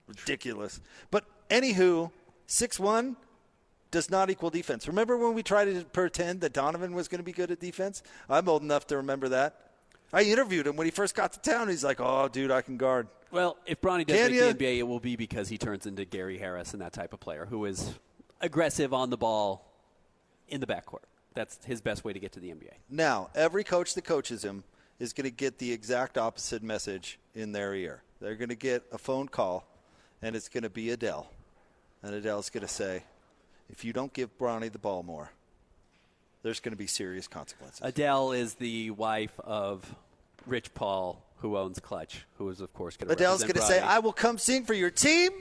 Ridiculous. But anywho, 6'1" does not equal defense. Remember when we tried to pretend that Donovan was going to be good at defense? I'm old enough to remember that. I interviewed him when he first got to town. He's like, oh, dude, I can guard. Well, if Bronny does Can make ya? the NBA, it will be because he turns into Gary Harris and that type of player who is aggressive on the ball in the backcourt. That's his best way to get to the NBA. Now, every coach that coaches him is going to get the exact opposite message in their ear. They're going to get a phone call, and it's going to be Adele. And Adele's going to say, if you don't give Bronny the ball more, there's going to be serious consequences. Adele is the wife of Rich Paul, who owns Clutch, who is, of course, going to Adele's going to say, I will come sing for your team.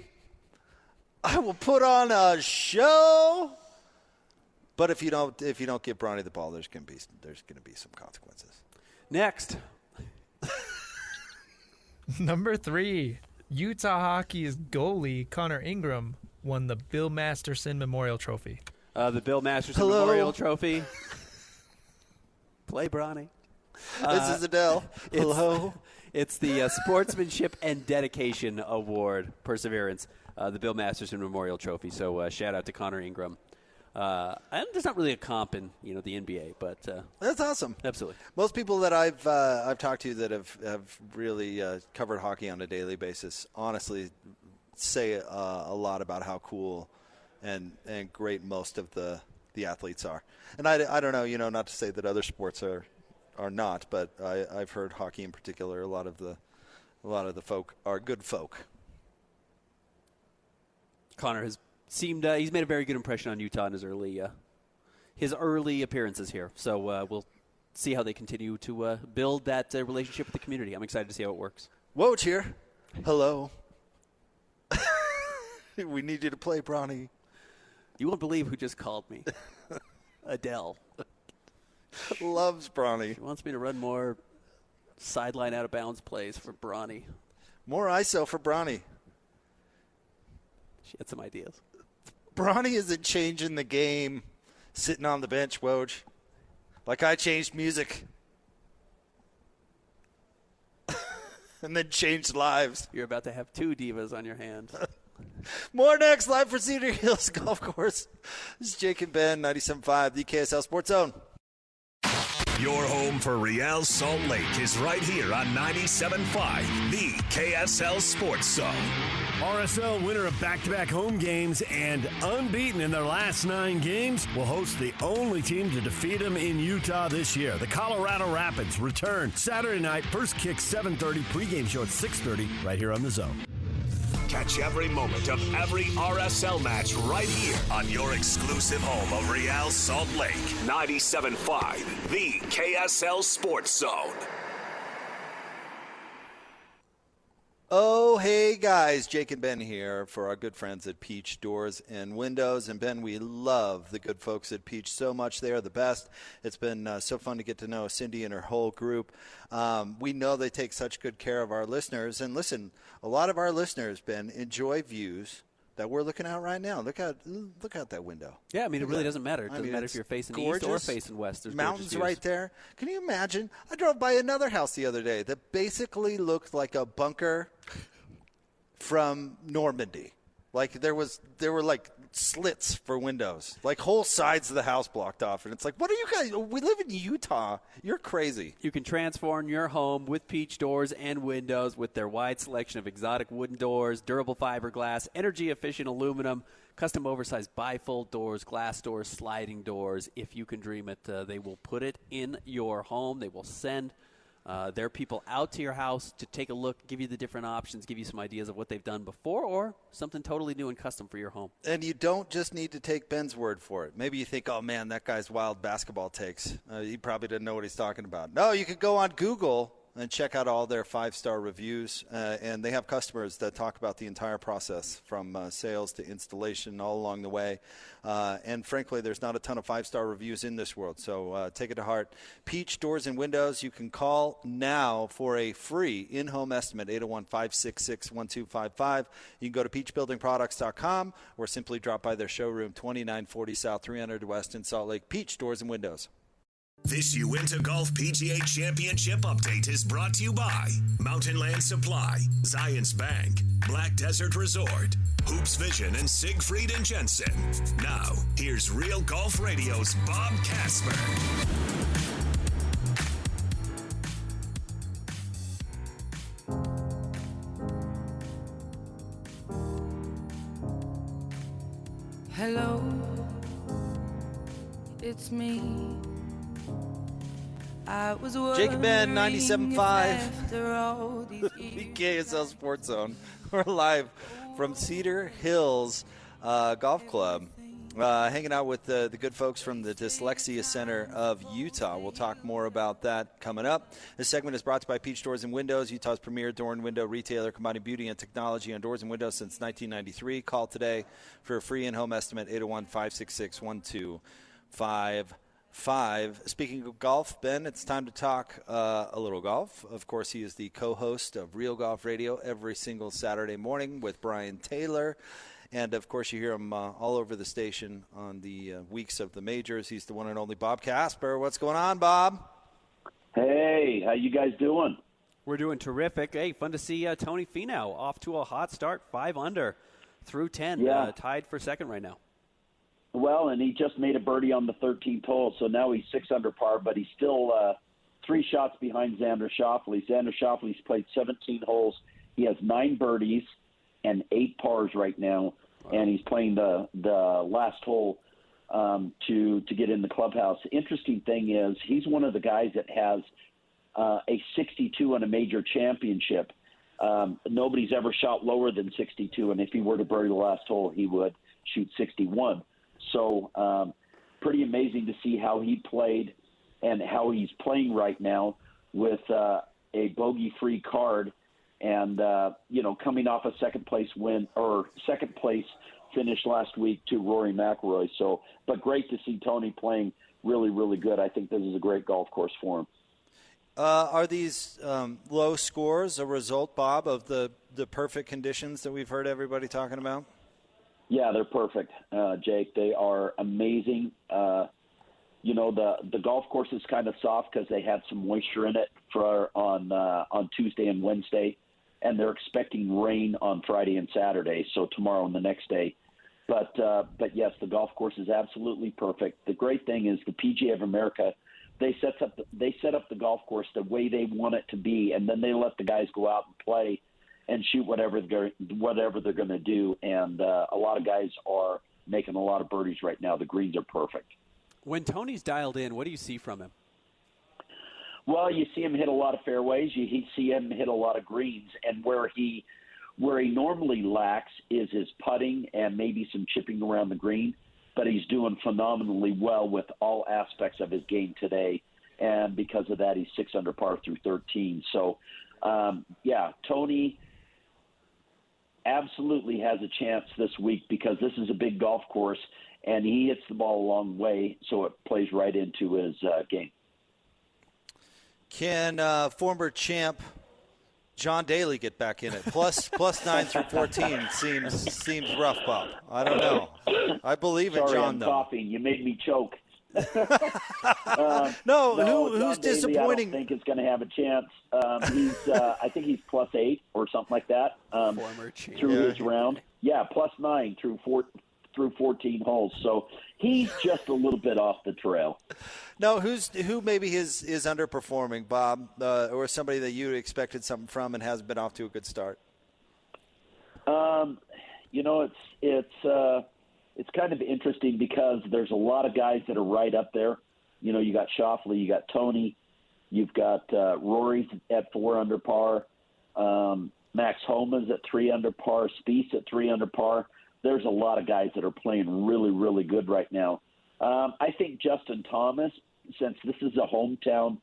I will put on a show. But if you don't give Bronny the ball, there's going to be some consequences. Next. Number 3, Utah Hockey's goalie Connor Ingram won the Bill Masterson Memorial Trophy. The Bill Masterson Hello. Memorial Trophy. Play Bronny. This is Adele. Hello. It's the Sportsmanship and Dedication Award, Perseverance, the Bill Masterson Memorial Trophy. So shout out to Connor Ingram. And there's not really a comp in the NBA, but That's awesome. absolutely. Most people that I've talked to that have really covered hockey on a daily basis, honestly, say a lot about how cool and great most of the athletes are. And I don't know, not to say that other sports are not, but I've heard hockey in particular. A lot of the folk are good folk. Connor has seemed he's made a very good impression on Utah in his early appearances here. So we'll see how they continue to build that relationship with the community. I'm excited to see how it works. Woj here. Hello. We need you to play, Bronny. You won't believe who just called me. Adele. Loves Bronny. She wants me to run more sideline out-of-bounds plays for Bronny. More ISO for Bronny. She had some ideas. Bronny isn't changing the game sitting on the bench, Woj. Like I changed music. And then changed lives. You're about to have 2 divas on your hands. More next, live for Cedar Hills Golf Course. This is Jake and Ben, 97.5, the KSL Sports Zone. Your home for Real Salt Lake is right here on 97.5, the KSL Sports Zone. RSL, winner of back-to-back home games and unbeaten in their last 9 games, will host the only team to defeat them in Utah this year. The Colorado Rapids return Saturday night, first kick 7:30, pregame show at 6:30, right here on the Zone. Catch every moment of every RSL match right here on your exclusive home of Real Salt Lake. 97.5, the KSL Sports Zone. Oh, hey, guys. Jake and Ben here for our good friends at Peach Doors and Windows. And, Ben, we love the good folks at Peach so much. They are the best. It's been so fun to get to know Cindy and her whole group. We know they take such good care of our listeners. And, listen, a lot of our listeners, Ben, enjoy views that we're looking out right now. Look out that window. Yeah, I mean, it really doesn't matter. It doesn't matter if you're facing east or facing west. There's mountains gorgeous right views. there. Can you imagine? I drove by another house the other day that basically looked like a bunker from Normandy. Like there were like slits for windows, like whole sides of the house blocked off. And it's like, what are you guys? We live in Utah. You're crazy. You can transform your home with Peach Doors and Windows with their wide selection of exotic wooden doors, durable fiberglass, energy-efficient aluminum, custom oversized bifold doors, glass doors, sliding doors. If you can dream it, they will put it in your home. They will send their people out to your house to take a look, give you the different options, give you some ideas of what they've done before or something totally new and custom for your home. And you don't just need to take Ben's word for it. Maybe you think, oh, man, that guy's wild basketball takes. He probably didn't know what he's talking about. No, you could go on Google and check out all their 5-star reviews. And they have customers that talk about the entire process from sales to installation all along the way. And frankly, there's not a ton of 5-star reviews in this world. So take it to heart. Peach Doors and Windows. You can call now for a free in-home estimate, 801-566-1255. You can go to peachbuildingproducts.com or simply drop by their showroom, 2940 South, 300 West in Salt Lake. Peach Doors and Windows. This Uinta Golf PGA Championship update is brought to you by Mountain Land Supply, Zions Bank, Black Desert Resort, Hoops Vision, and Siegfried and Jensen. Now, here's Real Golf Radio's Bob Casper. Hello, it's me. I was Jake and Ben, 97.5, the the KSL Sports Zone. We're live from Cedar Hills Golf Club, hanging out with the good folks from the Dyslexia Center of Utah. We'll talk more about that coming up. This segment is brought to you by Peach Doors and Windows, Utah's premier door and window retailer, combining beauty and technology on doors and windows since 1993. Call today for a free in-home estimate, 801-566-1255. Speaking of golf, Ben, it's time to talk a little golf. Of course, he is the co-host of Real Golf Radio every single Saturday morning with Brian Taylor. And, of course, you hear him all over the station on the weeks of the majors. He's the one and only Bob Casper. What's going on, Bob? Hey, how you guys doing? We're doing terrific. Hey, fun to see Tony Finau off to a hot start, 5 under through 10, tied for second right now. Well, and he just made a birdie on the 13th hole, so now he's 6 under par, but he's still 3 shots behind Xander Schauffele. Xander Schauffele's played 17 holes. He has 9 birdies and 8 pars right now, and he's playing the last hole to get in the clubhouse. The interesting thing is he's one of the guys that has a 62 in a major championship. Nobody's ever shot lower than 62, and if he were to birdie the last hole, he would shoot 61. So pretty amazing to see how he played and how he's playing right now with a bogey-free card and coming off a second place finish last week to Rory McIlroy. So, but great to see Tony playing really, really good. I think this is a great golf course for him. Are these low scores a result, Bob, of the perfect conditions that we've heard everybody talking about? Yeah, they're perfect, Jake. They are amazing. The golf course is kind of soft because they had some moisture in it on Tuesday and Wednesday, and they're expecting rain on Friday and Saturday, so tomorrow and the next day. But yes, the golf course is absolutely perfect. The great thing is the PGA of America, they set up the golf course the way they want it to be, and then they let the guys go out and play and shoot whatever they're going to do. And a lot of guys are making a lot of birdies right now. The greens are perfect. When Tony's dialed in, what do you see from him? Well, you see him hit a lot of fairways. You see him hit a lot of greens, and where he normally lacks is his putting and maybe some chipping around the green. But he's doing phenomenally well with all aspects of his game today, and because of that, he's 6 under par through 13. So, Tony absolutely has a chance this week because this is a big golf course, and he hits the ball a long way, so it plays right into his game. Can former champ John Daly get back in it? Plus 9 through 14 seems rough, Bob. I don't know. I believe in John, I'm though. coughing. You made me choke. Who's John disappointing? Daly, I don't think is going to have a chance. I think he's plus 8 or something like that through his round. Yeah, plus 9 through 14 holes. So he's just a little bit off the trail. No, who maybe is underperforming, Bob, or somebody that you expected something from and hasn't been off to a good start? It's kind of interesting because there's a lot of guys that are right up there. You got Schauffele, you got Tony, you've got Rory at 4 under par, Max Homa's at 3 under par, Spieth at 3 under par. There's a lot of guys that are playing really, really good right now. I think Justin Thomas, since this is a hometown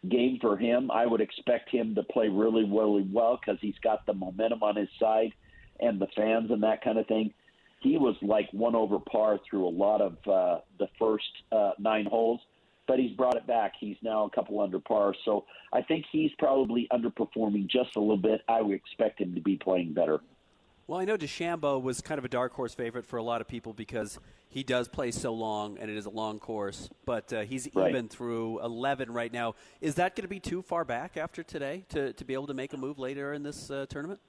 game for him, I would expect him to play really, really well because he's got the momentum on his side and the fans and that kind of thing. He was like 1 over par through a lot of the first 9 holes, but he's brought it back. He's now a couple under par. So I think he's probably underperforming just a little bit. I would expect him to be playing better. Well, I know DeChambeau was kind of a dark horse favorite for a lot of people because he does play so long and it is a long course, but he's even through 11 right now. Is that going to be too far back after today to be able to make a move later in this tournament?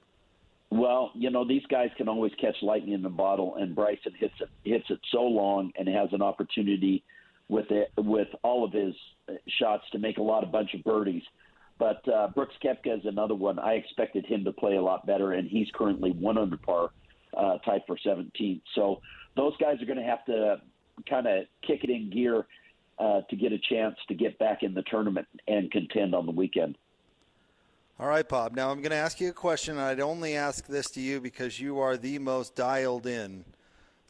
Well, these guys can always catch lightning in a bottle, and Bryson hits it so long and has an opportunity with all of his shots to make a bunch of birdies. But Brooks Koepka is another one. I expected him to play a lot better, and he's currently 1 under par, tied for 17th. So those guys are going to have to kind of kick it in gear to get a chance to get back in the tournament and contend on the weekend. All right, Bob. Now I'm going to ask you a question. I'd only ask this to you because you are the most dialed in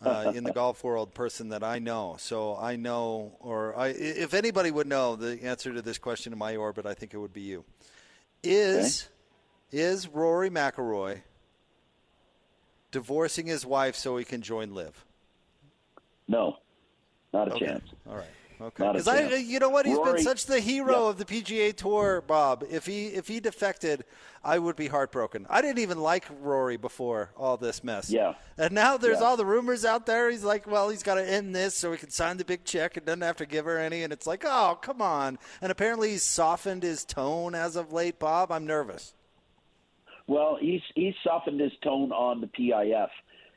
the golf world person that I know. So I know, if anybody would know the answer to this question in my orbit, I think it would be you. Is Rory McIlroy divorcing his wife so he can join LIV? No, not a chance. All right. Okay. Because you know what? He's been such the hero of the PGA Tour, Bob. If he defected, I would be heartbroken. I didn't even like Rory before all this mess. Yeah. And now there's all the rumors out there. He's like, well, he's got to end this so he can sign the big check and doesn't have to give her any. And it's like, oh, come on. And apparently he's softened his tone as of late, Bob. I'm nervous. Well, he's softened his tone on the PIF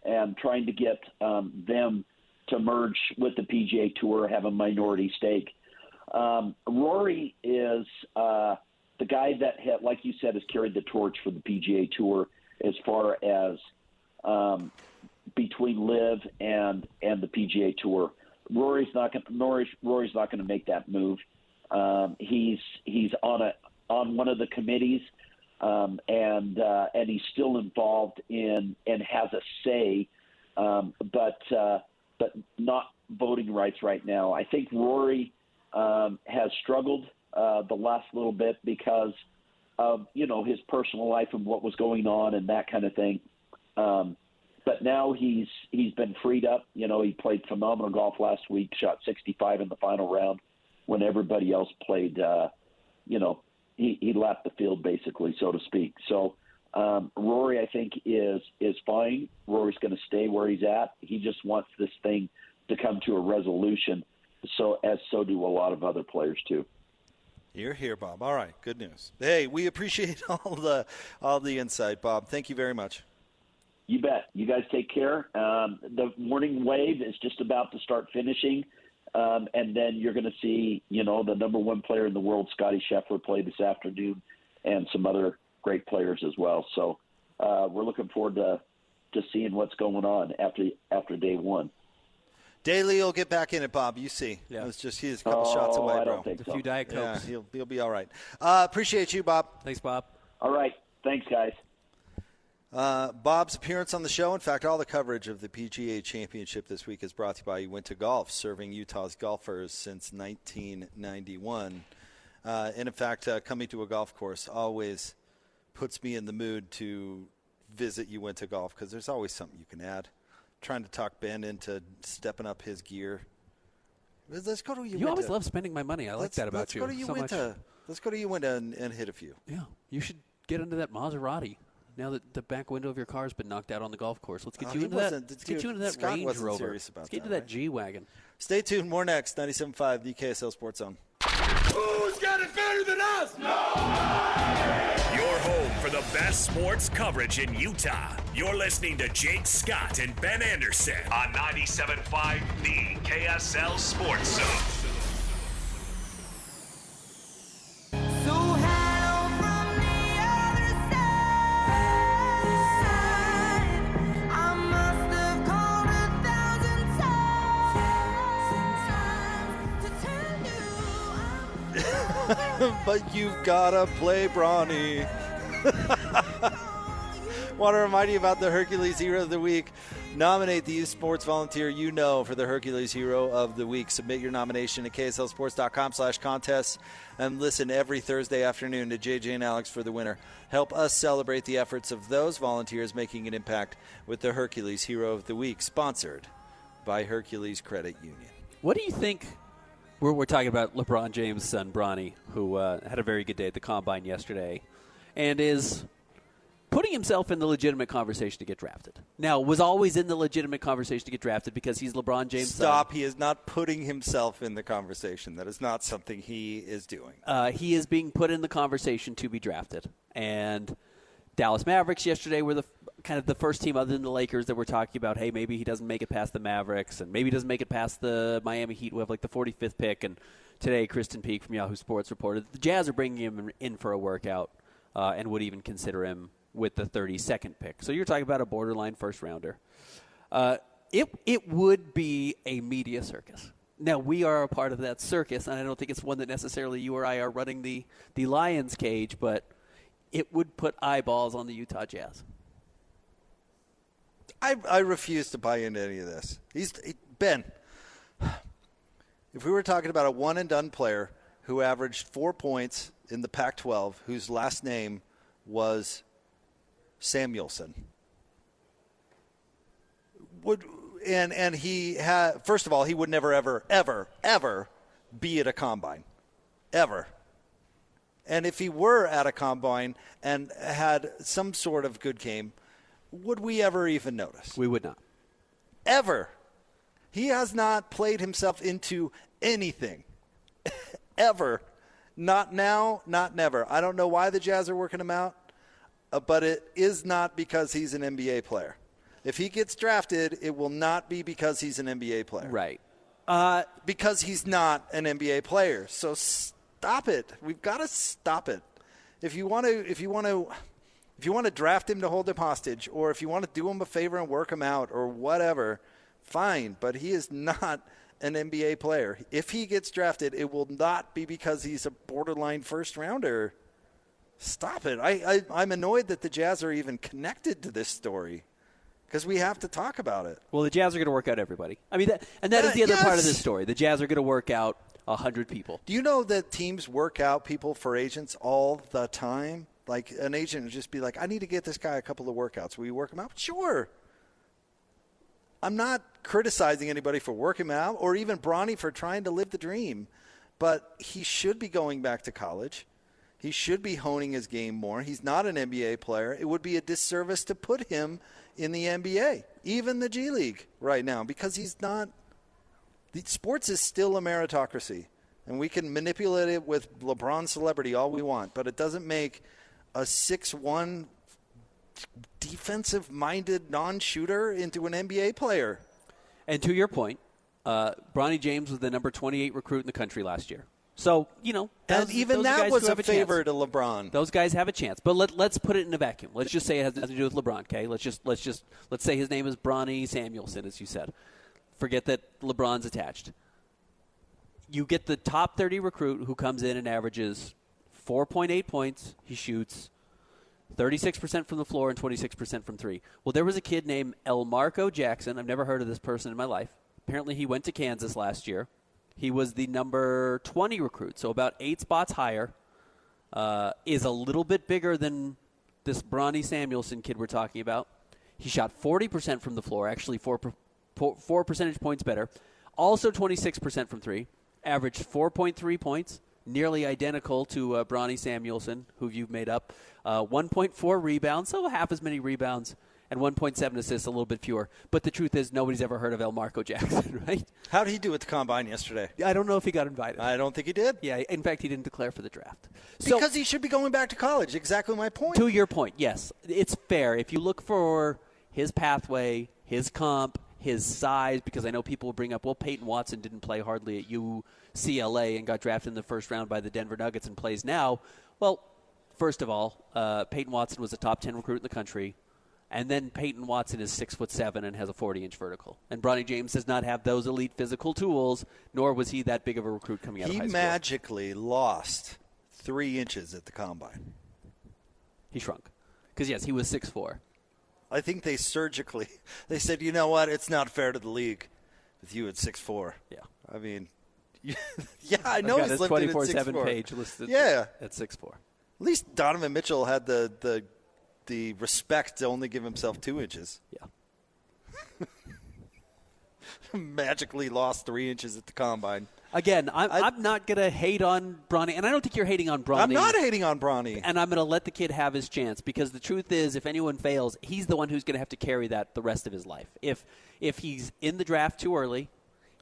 and trying to get them to merge with the PGA Tour, have a minority stake. Rory is the guy that, like you said, has carried the torch for the PGA Tour as far as between LIV and the PGA Tour. Rory's not going to make that move. He's on one of the committees, and he's still involved in and has a say, but not voting rights right now. I think Rory has struggled the last little bit because of his personal life and what was going on and that kind of thing. But now he's been freed up. He played phenomenal golf last week, shot 65 in the final round when everybody else played. He lapped the field basically, so to speak. So Rory, I think, is fine. Rory's going to stay where he's at. He just wants this thing to come to a resolution. So do a lot of other players too. You're here, Bob. All right, good news. Hey, we appreciate all the insight, Bob. Thank you very much. You bet. You guys take care. The morning wave is just about to start finishing, and then you're going to see, the number one player in the world, Scottie Scheffler, play this afternoon, and some other great players as well. So we're looking forward to seeing what's going on after day one. Daly will get back in it, Bob. You see. Yeah. It's just he's a couple shots away, I bro. don't think so. A few Diet Cokes. Yeah, he'll be all right. Appreciate you, Bob. Thanks, Bob. All right. Thanks, guys. Bob's appearance on the show, in fact, all the coverage of the PGA Championship this week is brought to you by Uinta Golf, serving Utah's golfers since 1991. And, in fact, coming to a golf course always puts me in the mood to visit Uinta Golf because there's always something you can add. Trying to talk Ben into stepping up his gear. Let's go to Uinta. You always love spending my money. I like that about you. Let's go to Uinta. So much. Let's go to Uinta and hit a few. Yeah. You should get into that Maserati. Now that the back window of your car has been knocked out on the golf course, let's get you into that. Let's get you into that Scott Range wasn't Rover. serious about Let's get that, into that right? G-Wagon. Stay tuned. More next. 97.5, the KSL Sports Zone. Who's got it better than us? Your home for the best sports coverage in Utah. You're listening to Jake Scott and Ben Anderson on 97.5, the KSL Sports Zone. So hello from the other side. I must have called 1,000 times to tell you I'm But you've got to play Bronny. Want to remind you about the Hercules Hero of the Week. Nominate the youth sports volunteer you know for the Hercules Hero of the Week. Submit your nomination at kslsports.com/contests and listen every Thursday afternoon to JJ and Alex for the winner. Help us celebrate the efforts of those volunteers making an impact with the Hercules Hero of the Week, sponsored by Hercules Credit Union. What do you think? We're talking about LeBron James' son, Bronny, who had a very good day at the Combine yesterday and is putting himself in the legitimate conversation to get drafted. Now, was always in the legitimate conversation to get drafted because he's LeBron James' Stop. son. He is not putting himself in the conversation. That is not something he is doing. He is being put in the conversation to be drafted. And Dallas Mavericks yesterday were kind of the first team other than the Lakers that were talking about, hey, maybe he doesn't make it past the Mavericks and maybe he doesn't make it past the Miami Heat who have like the 45th pick. And today, Kristen Peak from Yahoo Sports reported the Jazz are bringing him in for a workout and would even consider him with the 32nd pick. So you're talking about a borderline first rounder. It would be a media circus. Now, we are a part of that circus, and I don't think it's one that necessarily you or I are running the lion's cage, but it would put eyeballs on the Utah Jazz. I refuse to buy into any of this. Ben, if we were talking about a one-and-done player who averaged 4 points in the Pac-12, whose last name was Samuelson, and he had, first of all, he would never, ever be at a combine, ever. And if he were at a combine and had some sort of good game, would we ever even notice? We would not. Ever. He has not played himself into anything. Ever. Not now, not never. I don't know why the Jazz are working him out, but it is not because he's an NBA player. If he gets drafted, it will not be because he's an NBA player. Right. Because he's not an NBA player. So stop it. We've got to stop it. If you want to draft him to hold him hostage, or if you want to do him a favor and work him out or whatever, fine. But he is not an NBA player. If he gets drafted, it will not be because he's a borderline first rounder. Stop it. I'm annoyed that the Jazz are even connected to this story because we have to talk about it. Well, the Jazz are going to work out everybody. I mean, that is the other part of this story. The Jazz are going to work out 100 people. Do you know that teams work out people for agents all the time? Like an agent would just be like, I need to get this guy a couple of workouts. Will you work him out? Sure. I'm not criticizing anybody for working him out or even Bronny for trying to live the dream, but he should be going back to college. He should be honing his game more. He's not an NBA player. It would be a disservice to put him in the NBA, even the G League right now, because he's not. Sports is still a meritocracy, and we can manipulate it with LeBron celebrity all we want, but it doesn't make a 6'1", defensive-minded non-shooter into an NBA player. And to your point, Bronny James was the number 28 recruit in the country last year. So, and even that was a favor to LeBron. Those guys have a chance. But let's put it in a vacuum. Let's just say it has nothing to do with LeBron, okay? Let's say his name is Bronny Samuelson, as you said. Forget that LeBron's attached. You get the top 30 recruit who comes in and averages 4.8 points. He shoots 36% from the floor and 26% from three. Well, there was a kid named Elmarco Jackson. I've never heard of this person in my life. Apparently he went to Kansas last year. He was the number 20 recruit, so about 8 spots higher. Is a little bit bigger than this Bronny Samuelson kid we're talking about. He shot 40% from the floor, actually 4 percentage points better. Also 26% from three. Averaged 4.3 points, nearly identical to Bronny Samuelson, who you've made up. 1.4 rebounds, so half as many rebounds, and 1.7 assists, a little bit fewer. But the truth is, nobody's ever heard of Elmarco Jackson, right? How did he do at the Combine yesterday? I don't know if he got invited. I don't think he did. Yeah, in fact, he didn't declare for the draft. Because he should be going back to college. Exactly my point. To your point, yes. It's fair. If you look for his pathway, his comp, his size, because I know people will bring up, well, Peyton Watson didn't play hardly at UCLA and got drafted in the first round by the Denver Nuggets and plays now. Well, first of all, Peyton Watson was a top 10 recruit in the country. And then Peyton Watson is 6'7" and has a 40-inch vertical. And Bronny James does not have those elite physical tools, nor was he that big of a recruit coming out of high school. He magically lost 3 inches at the Combine. He shrunk. Because, yes, he was 6'4". I think they said, you know what, it's not fair to the league with you at 6'4". Yeah. I mean, yeah, I know he's listed at 6'4". 24/7 page listed at 6'4". At least Donovan Mitchell had the respect to only give himself 2 inches. Yeah. Magically lost 3 inches at the Combine. Again, I'm not going to hate on Bronny, and I don't think you're hating on Bronny. I'm not hating on Bronny. And I'm going to let the kid have his chance, because the truth is, if anyone fails, he's the one who's going to have to carry that the rest of his life. If he's in the draft too early,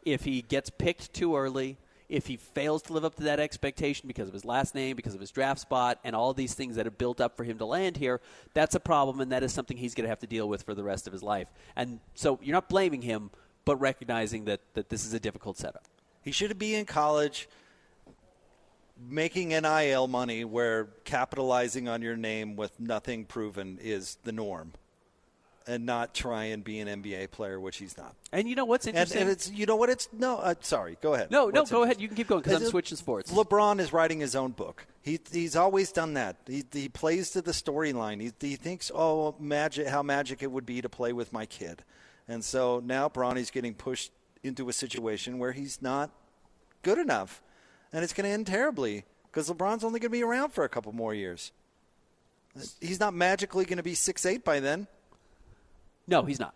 if he gets picked too early, if he fails to live up to that expectation because of his last name, because of his draft spot, and all these things that have built up for him to land here, that's a problem, and that is something he's going to have to deal with for the rest of his life. And so you're not blaming him, but recognizing that this is a difficult setup. He should be in college making NIL money where capitalizing on your name with nothing proven is the norm, and not try and be an NBA player, which he's not. And you know what's interesting? And it's, you know what, it's, no, sorry, go ahead. No, go ahead. You can keep going, because I'm switching sports. LeBron is writing his own book. He's always done that. He plays to the storyline. He thinks, how magic it would be to play with my kid. And so now Bronny's getting pushed into a situation where he's not good enough. And it's going to end terribly, because LeBron's only going to be around for a couple more years. He's not magically going to be 6'8" by then. No, he's not.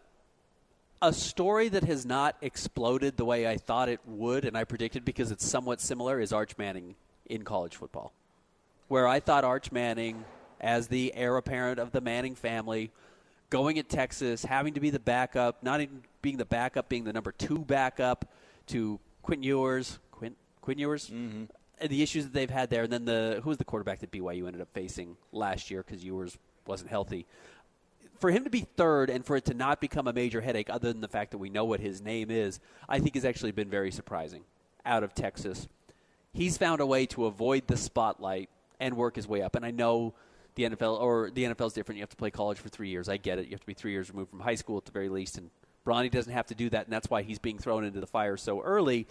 A story that has not exploded the way I thought it would, and I predicted because it's somewhat similar, is Arch Manning in college football, where I thought Arch Manning, as the heir apparent of the Manning family, going at Texas, having to be the backup, not even being the backup, being the number 2 backup to Quinn Ewers, mm-hmm. And the issues that they've had there, and then who was the quarterback that BYU ended up facing last year because Ewers wasn't healthy. For him to be third and for it to not become a major headache, other than the fact that we know what his name is, I think has actually been very surprising out of Texas. He's found a way to avoid the spotlight and work his way up. And I know the NFL's different. You have to play college for 3 years. I get it. You have to be 3 years removed from high school at the very least. And Bronny doesn't have to do that, and that's why he's being thrown into the fire so early.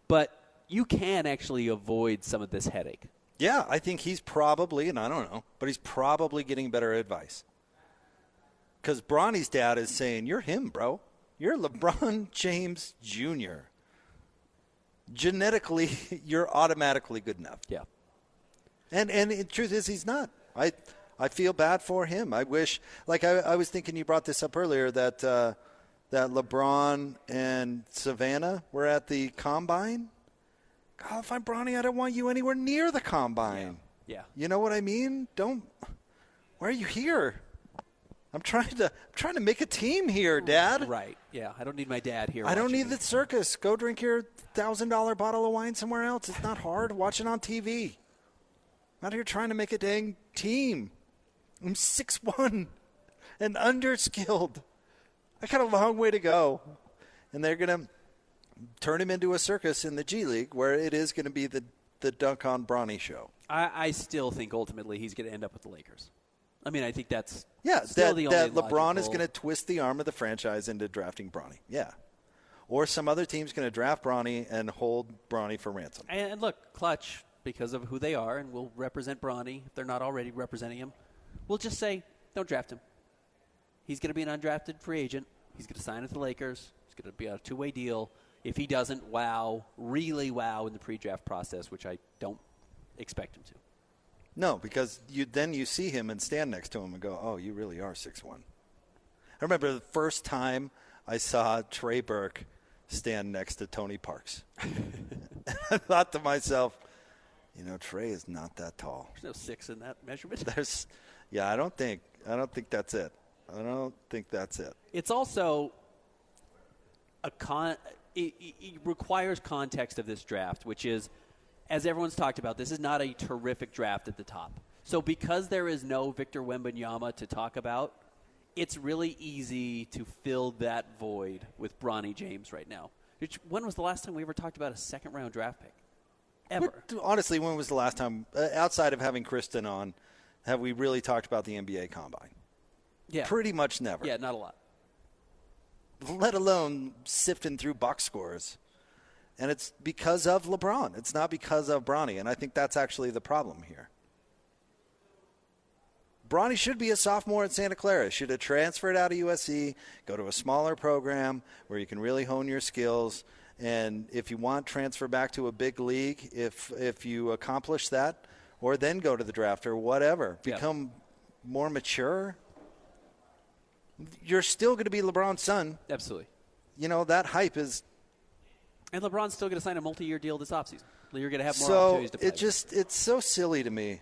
But you can actually avoid some of this headache. Yeah, I think he's probably, and I don't know, but he's probably getting better advice. Because Bronny's dad is saying, you're him, bro. You're LeBron James Jr. genetically, you're automatically good enough. Yeah. And the truth is, he's not. I feel bad for him. I wish, like I was thinking, you brought this up earlier, that that LeBron and Savannah were at the Combine. God, if I'm Bronny, I don't want you anywhere near the Combine. Yeah. You know what I mean? Why are you here? I'm trying to make a team here, Dad. Right. Yeah. I don't need my dad here. I don't need me. the circus. Go drink your $1,000 bottle of wine somewhere else. It's not hard. Watch it on TV. I'm out here trying to make a dang team. I'm 6'1" and underskilled. I got a long way to go. And they're going to turn him into a circus in the G League, where it is going to be the Dunk on Bronny show. I still think ultimately he's going to end up with the Lakers. I mean, I think that's that the only LeBron is logical- going to twist the arm of the franchise into drafting Bronny. Yeah. Or some other team's going to draft Bronny and hold Bronny for ransom. And look, Clutch, because of who they are, and will represent Bronny if they're not already representing him, we'll just say, don't draft him. He's going to be an undrafted free agent. He's going to sign with the Lakers. It's going to be a two-way deal. If he doesn't really wow in the pre-draft process, which I don't expect him to. No, because then you see him and stand next to him and go, oh, you really are 6'1". I remember the first time I saw Trey Burke stand next to Tony Parks. I thought to myself, Trey is not that tall. There's no 6 in that measurement. I don't think that's it. I don't think that's it. It's also it requires context of this draft, which is, as everyone's talked about, this is not a terrific draft at the top. So because there is no Victor Wembanyama to talk about, it's really easy to fill that void with Bronny James right now. When was the last time we ever talked about a second-round draft pick? Ever. Honestly, when was the last time, outside of having Kristen on, have we really talked about the NBA Combine? Yeah. Pretty much never. Yeah, not a lot. Let alone sifting through box scores. And it's because of LeBron. It's not because of Bronny. And I think that's actually the problem here. Bronny should be a sophomore at Santa Clara. Should have transferred out of USC, go to a smaller program where you can really hone your skills. And if you want, transfer back to a big league if you accomplish that, or then go to the draft or whatever. Become more mature. You're still going to be LeBron's son. Absolutely. That hype is. And LeBron's still going to sign a multi-year deal this offseason. You're going to have more opportunities to play. It's so silly to me.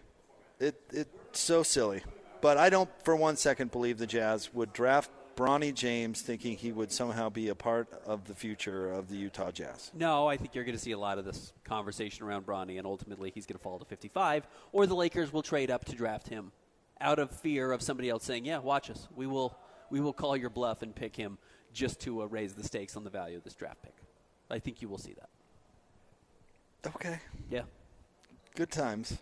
It's so silly. But I don't for one second believe the Jazz would draft Bronny James thinking he would somehow be a part of the future of the Utah Jazz. No, I think you're going to see a lot of this conversation around Bronny, and ultimately he's going to fall to 55, or the Lakers will trade up to draft him out of fear of somebody else saying, yeah, watch us. We will call your bluff and pick him just to raise the stakes on the value of this draft pick. I think you will see that. Okay. Yeah. Good times.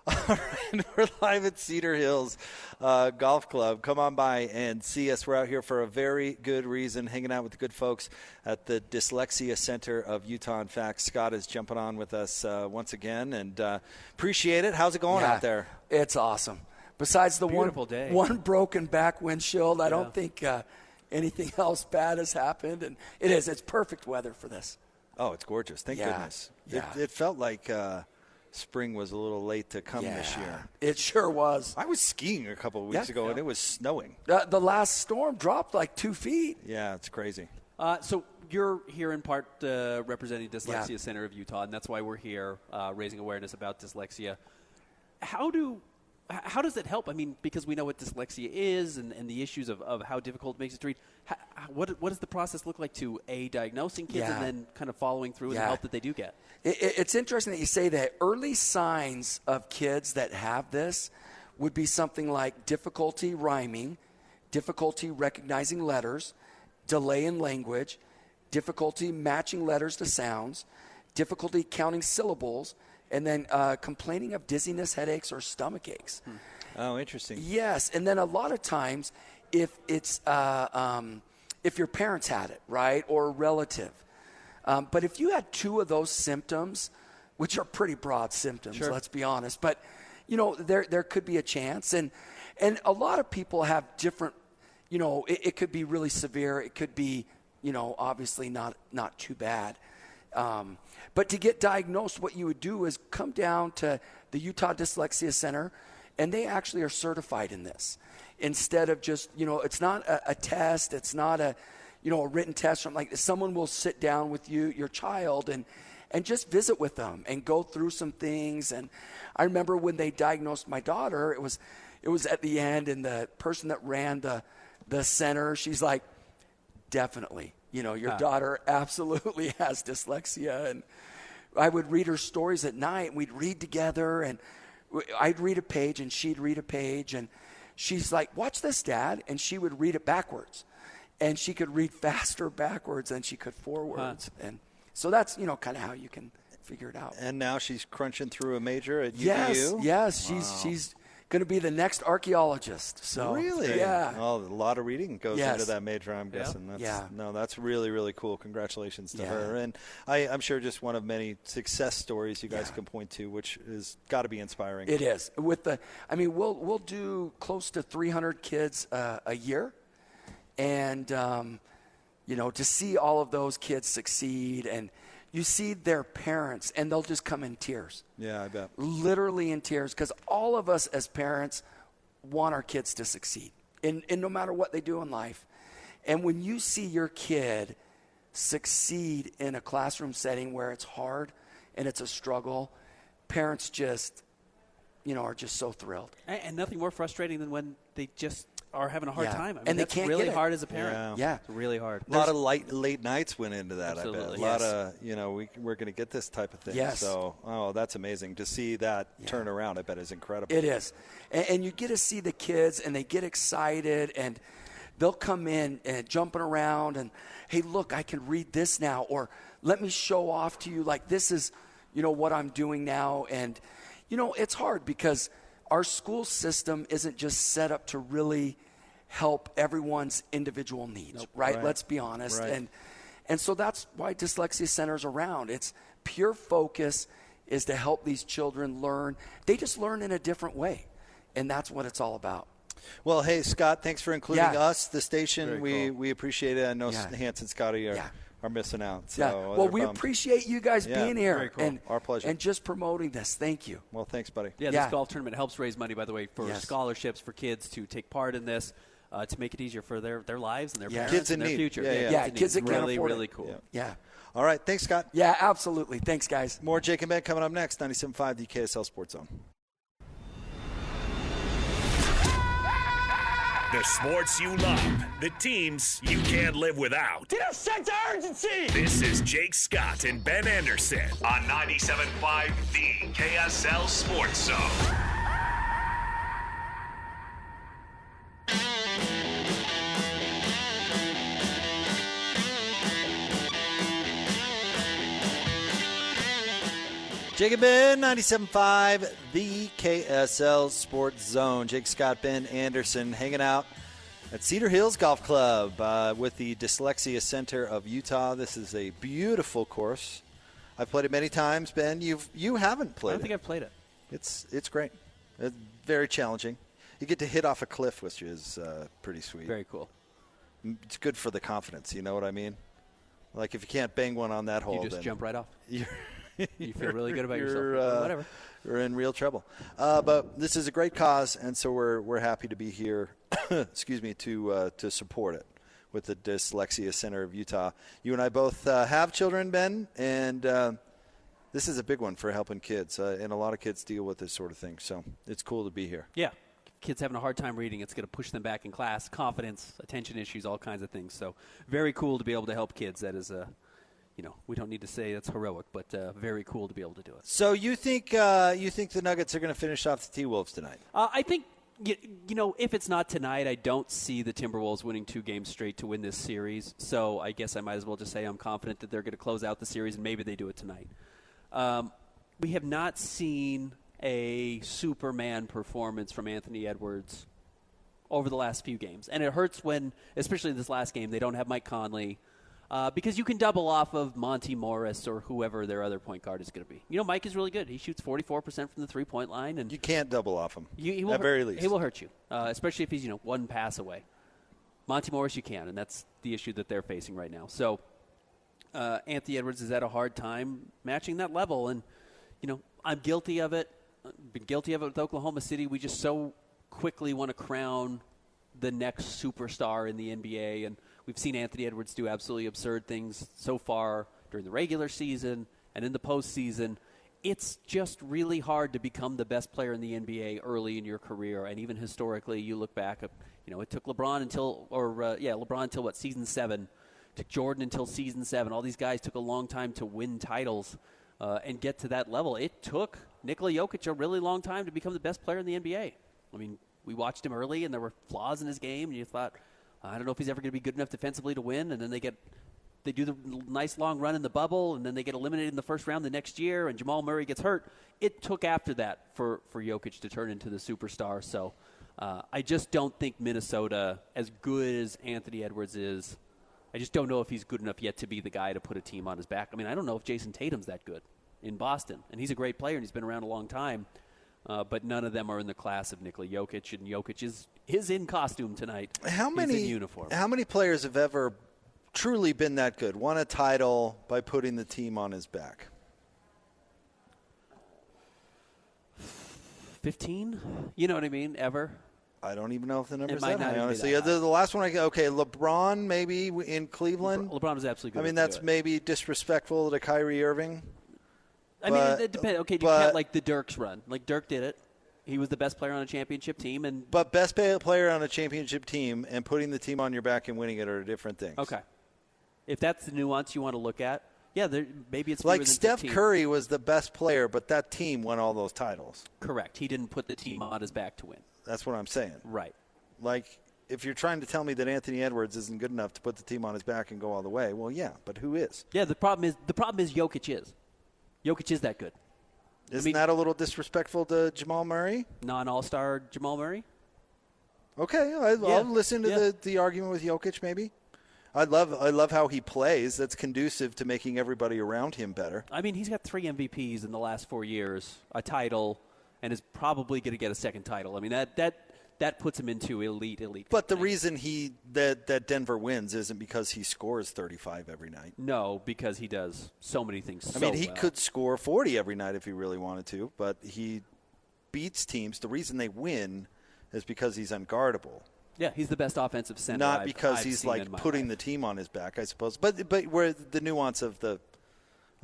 All right, we're live at Cedar Hills Golf Club. Come on by and see us. We're out here for a very good reason, hanging out with the good folks at the Dyslexia Center of Utah. In fact, Scott is jumping on with us once again, and appreciate it. How's it going out there? It's awesome. Besides the one broken back windshield, I don't think anything else bad has happened. And it's perfect weather for this. Oh, it's gorgeous. Thank goodness. Yeah. It felt like spring was a little late to come this year. It sure was. I was skiing a couple of weeks ago, and it was snowing. The last storm dropped like 2 feet. Yeah, it's crazy. So you're here in part representing Dyslexia Center of Utah, and that's why we're here raising awareness about dyslexia. How does it help? I mean, because we know what dyslexia is and the issues of how difficult it makes it to read. What does the process look like to diagnosing kids and then kind of following through with the help that they do get? It's interesting that you say that. Early signs of kids that have this would be something like difficulty rhyming, difficulty recognizing letters, delay in language, difficulty matching letters to sounds, difficulty counting syllables, and then complaining of dizziness, headaches, or stomach aches. Oh, interesting. Yes, and then a lot of times if it's if your parents had it, right, or a relative. But if you had 2 of those symptoms, which are pretty broad symptoms, let's be honest, but, there could be a chance. And a lot of people have different, it could be really severe. It could be, obviously not too bad. But to get diagnosed, what you would do is come down to the Utah Dyslexia Center, and they actually are certified in this. Instead of just, it's not a test, it's not a written test, something like this. Someone will sit down with you, your child, and just visit with them and go through some things. And I remember when they diagnosed my daughter, it was at the end, and the person that ran the center, she's like, definitely, your daughter absolutely has dyslexia. And I would read her stories at night, and we'd read together, and I'd read a page, and she'd read a page, and she's like, watch this, Dad, and she would read it backwards. And she could read faster backwards than she could forwards. And so that's, kind of how you can figure it out. And now she's crunching through a major at UVU? Yes, she's going to be the next archaeologist. So really? Yeah. Well, a lot of reading goes into that major, I'm guessing. That's really, really cool. Congratulations to her. And I'm sure just one of many success stories you guys can point to, which has got to be inspiring. It is. We'll do close to 300 kids a year. And, to see all of those kids succeed, and you see their parents, and they'll just come in tears. Yeah, I bet. Literally in tears, because all of us as parents want our kids to succeed, in no matter what they do in life. And when you see your kid succeed in a classroom setting where it's hard and it's a struggle, parents just, are just so thrilled. And nothing more frustrating than when they just are having a hard time. And they that's can't really get it. hard as a parent. Yeah. It's really hard. A lot of late nights went into that, Absolutely. I bet. A lot of, we're going to get this type of thing. Yes. So, that's amazing. To see that turn around, I bet, is incredible. It is. And you get to see the kids, and they get excited, and they'll come in and jumping around, and, hey, look, I can read this now, or let me show off to you, like, this is, what I'm doing now. And, it's hard because our school system isn't just set up to really help everyone's individual needs, right? Let's be honest. Right. And so that's why Dyslexia Center's around. Its pure focus is to help these children learn. They just learn in a different way, and that's what it's all about. Well, hey, Scott, thanks for including us, the station. Very cool. We appreciate it. I know Hans and Scotty are missing out. So Well, we appreciate you guys being here. Very cool. And our pleasure. And just promoting this. Thank you. Well, thanks, buddy. Yeah, this golf tournament helps raise money, by the way, for Yes. scholarships for kids to take part in this, to make it easier for their lives and their parents Kids in and their need. future. Kids that can't really, afford it. really cool. Yeah. All right. Thanks, Scott. Yeah, absolutely. Thanks, guys. More Jake and Ben coming up next. 97.5, the KSL Sports Zone. The sports you love, the teams you can't live without. Get a sense of urgency! This is Jake Scott and Ben Anderson on 97.5, the KSL Sports Zone. Jake and Ben, 97.5, the KSL Sports Zone. Jake Scott, Ben Anderson, hanging out at Cedar Hills Golf Club with the Dyslexia Center of Utah. This is a beautiful course. I've played it many times. Ben, you haven't played it. I don't think I've played it. It's great. It's very challenging. You get to hit off a cliff, which is pretty sweet. Very cool. It's good for the confidence, you know what I mean? Like if you can't bang one on that hole, You just then jump right off. You feel really good about you're, yourself. Whatever. You're in real trouble. But this is a great cause, and so we're happy to be here. excuse me, to support it with the Dyslexia Center of Utah. You and I both have children, Ben, and this is a big one for helping kids, and a lot of kids deal with this sort of thing. So it's cool to be here. Yeah. Kids having a hard time reading, it's going to push them back in class, confidence, attention issues, all kinds of things. So very cool to be able to help kids. That is we don't need to say it's heroic, but very cool to be able to do it. So you think the Nuggets are going to finish off the T-Wolves tonight? I think, if it's not tonight, I don't see the Timberwolves winning 2 games straight to win this series. So I guess I might as well just say I'm confident that they're going to close out the series, and maybe they do it tonight. We have not seen a Superman performance from Anthony Edwards over the last few games. And it hurts when, especially this last game, they don't have Mike Conley. Because you can double off of Monty Morris or whoever their other point guard is going to be. Mike is really good. He shoots 44% from the three-point line. And you can't double off him, at very least. He will hurt you, especially if he's one pass away. Monty Morris you can, and that's the issue that they're facing right now. So Anthony Edwards has had a hard time matching that level. And, I'm guilty of it. I've been guilty of it with Oklahoma City. We just so quickly want to crown the next superstar in the NBA. And we've seen Anthony Edwards do absolutely absurd things so far during the regular season and in the postseason. It's just really hard to become the best player in the NBA early in your career. And even historically, you look back, it took LeBron until what, season 7. It took Jordan until season 7. All these guys took a long time to win titles and get to that level. It took Nikola Jokic a really long time to become the best player in the NBA. I mean, we watched him early, and there were flaws in his game, and you thought, I don't know if he's ever going to be good enough defensively to win. And then they do the nice long run in the bubble, and then they get eliminated in the first round the next year, and Jamal Murray gets hurt. It took after that for Jokic to turn into the superstar. So I just don't think Minnesota, as good as Anthony Edwards is, I just don't know if he's good enough yet to be the guy to put a team on his back. I mean, I don't know if Jason Tatum's that good in Boston, and he's a great player, and he's been around a long time. But none of them are in the class of Nikola Jokic, and Jokic is in costume tonight. He's in uniform. How many players have ever truly been that good, won a title by putting the team on his back? 15? You know what I mean? Ever? I don't even know if the number's might that not high, even be honestly. that high. The last one LeBron maybe in Cleveland. LeBron is absolutely good. I mean, that's maybe disrespectful to Kyrie Irving. I mean, it depends. Okay, do you count like the Dirk's run? Like Dirk did it. He was the best player on a championship team. But best player on a championship team and putting the team on your back and winning it are different things. Okay. If that's the nuance you want to look at, yeah, maybe it's like fewer than Steph 15. Curry was the best player, but that team won all those titles. Correct. He didn't put the team on his back to win. That's what I'm saying. Right. Like, if you're trying to tell me that Anthony Edwards isn't good enough to put the team on his back and go all the way, well, yeah, but who is? Yeah, the problem is Jokic is. Jokic is that good. Isn't that a little disrespectful to Jamal Murray? Non-All-Star Jamal Murray? Okay, I'll listen to the argument with Jokic maybe. I love how he plays. That's conducive to making everybody around him better. I mean, he's got 3 MVPs in the last 4 years, a title, and is probably going to get a second title. I mean, that puts him into elite. But the reason that Denver wins isn't because he scores 35 every night. No, because he does so many things. I mean, he could score 40 every night if he really wanted to, but he beats teams. The reason they win is because he's unguardable. Yeah, he's the best offensive center. Not because I've he's seen like putting the team on his back, I suppose. But where the nuance of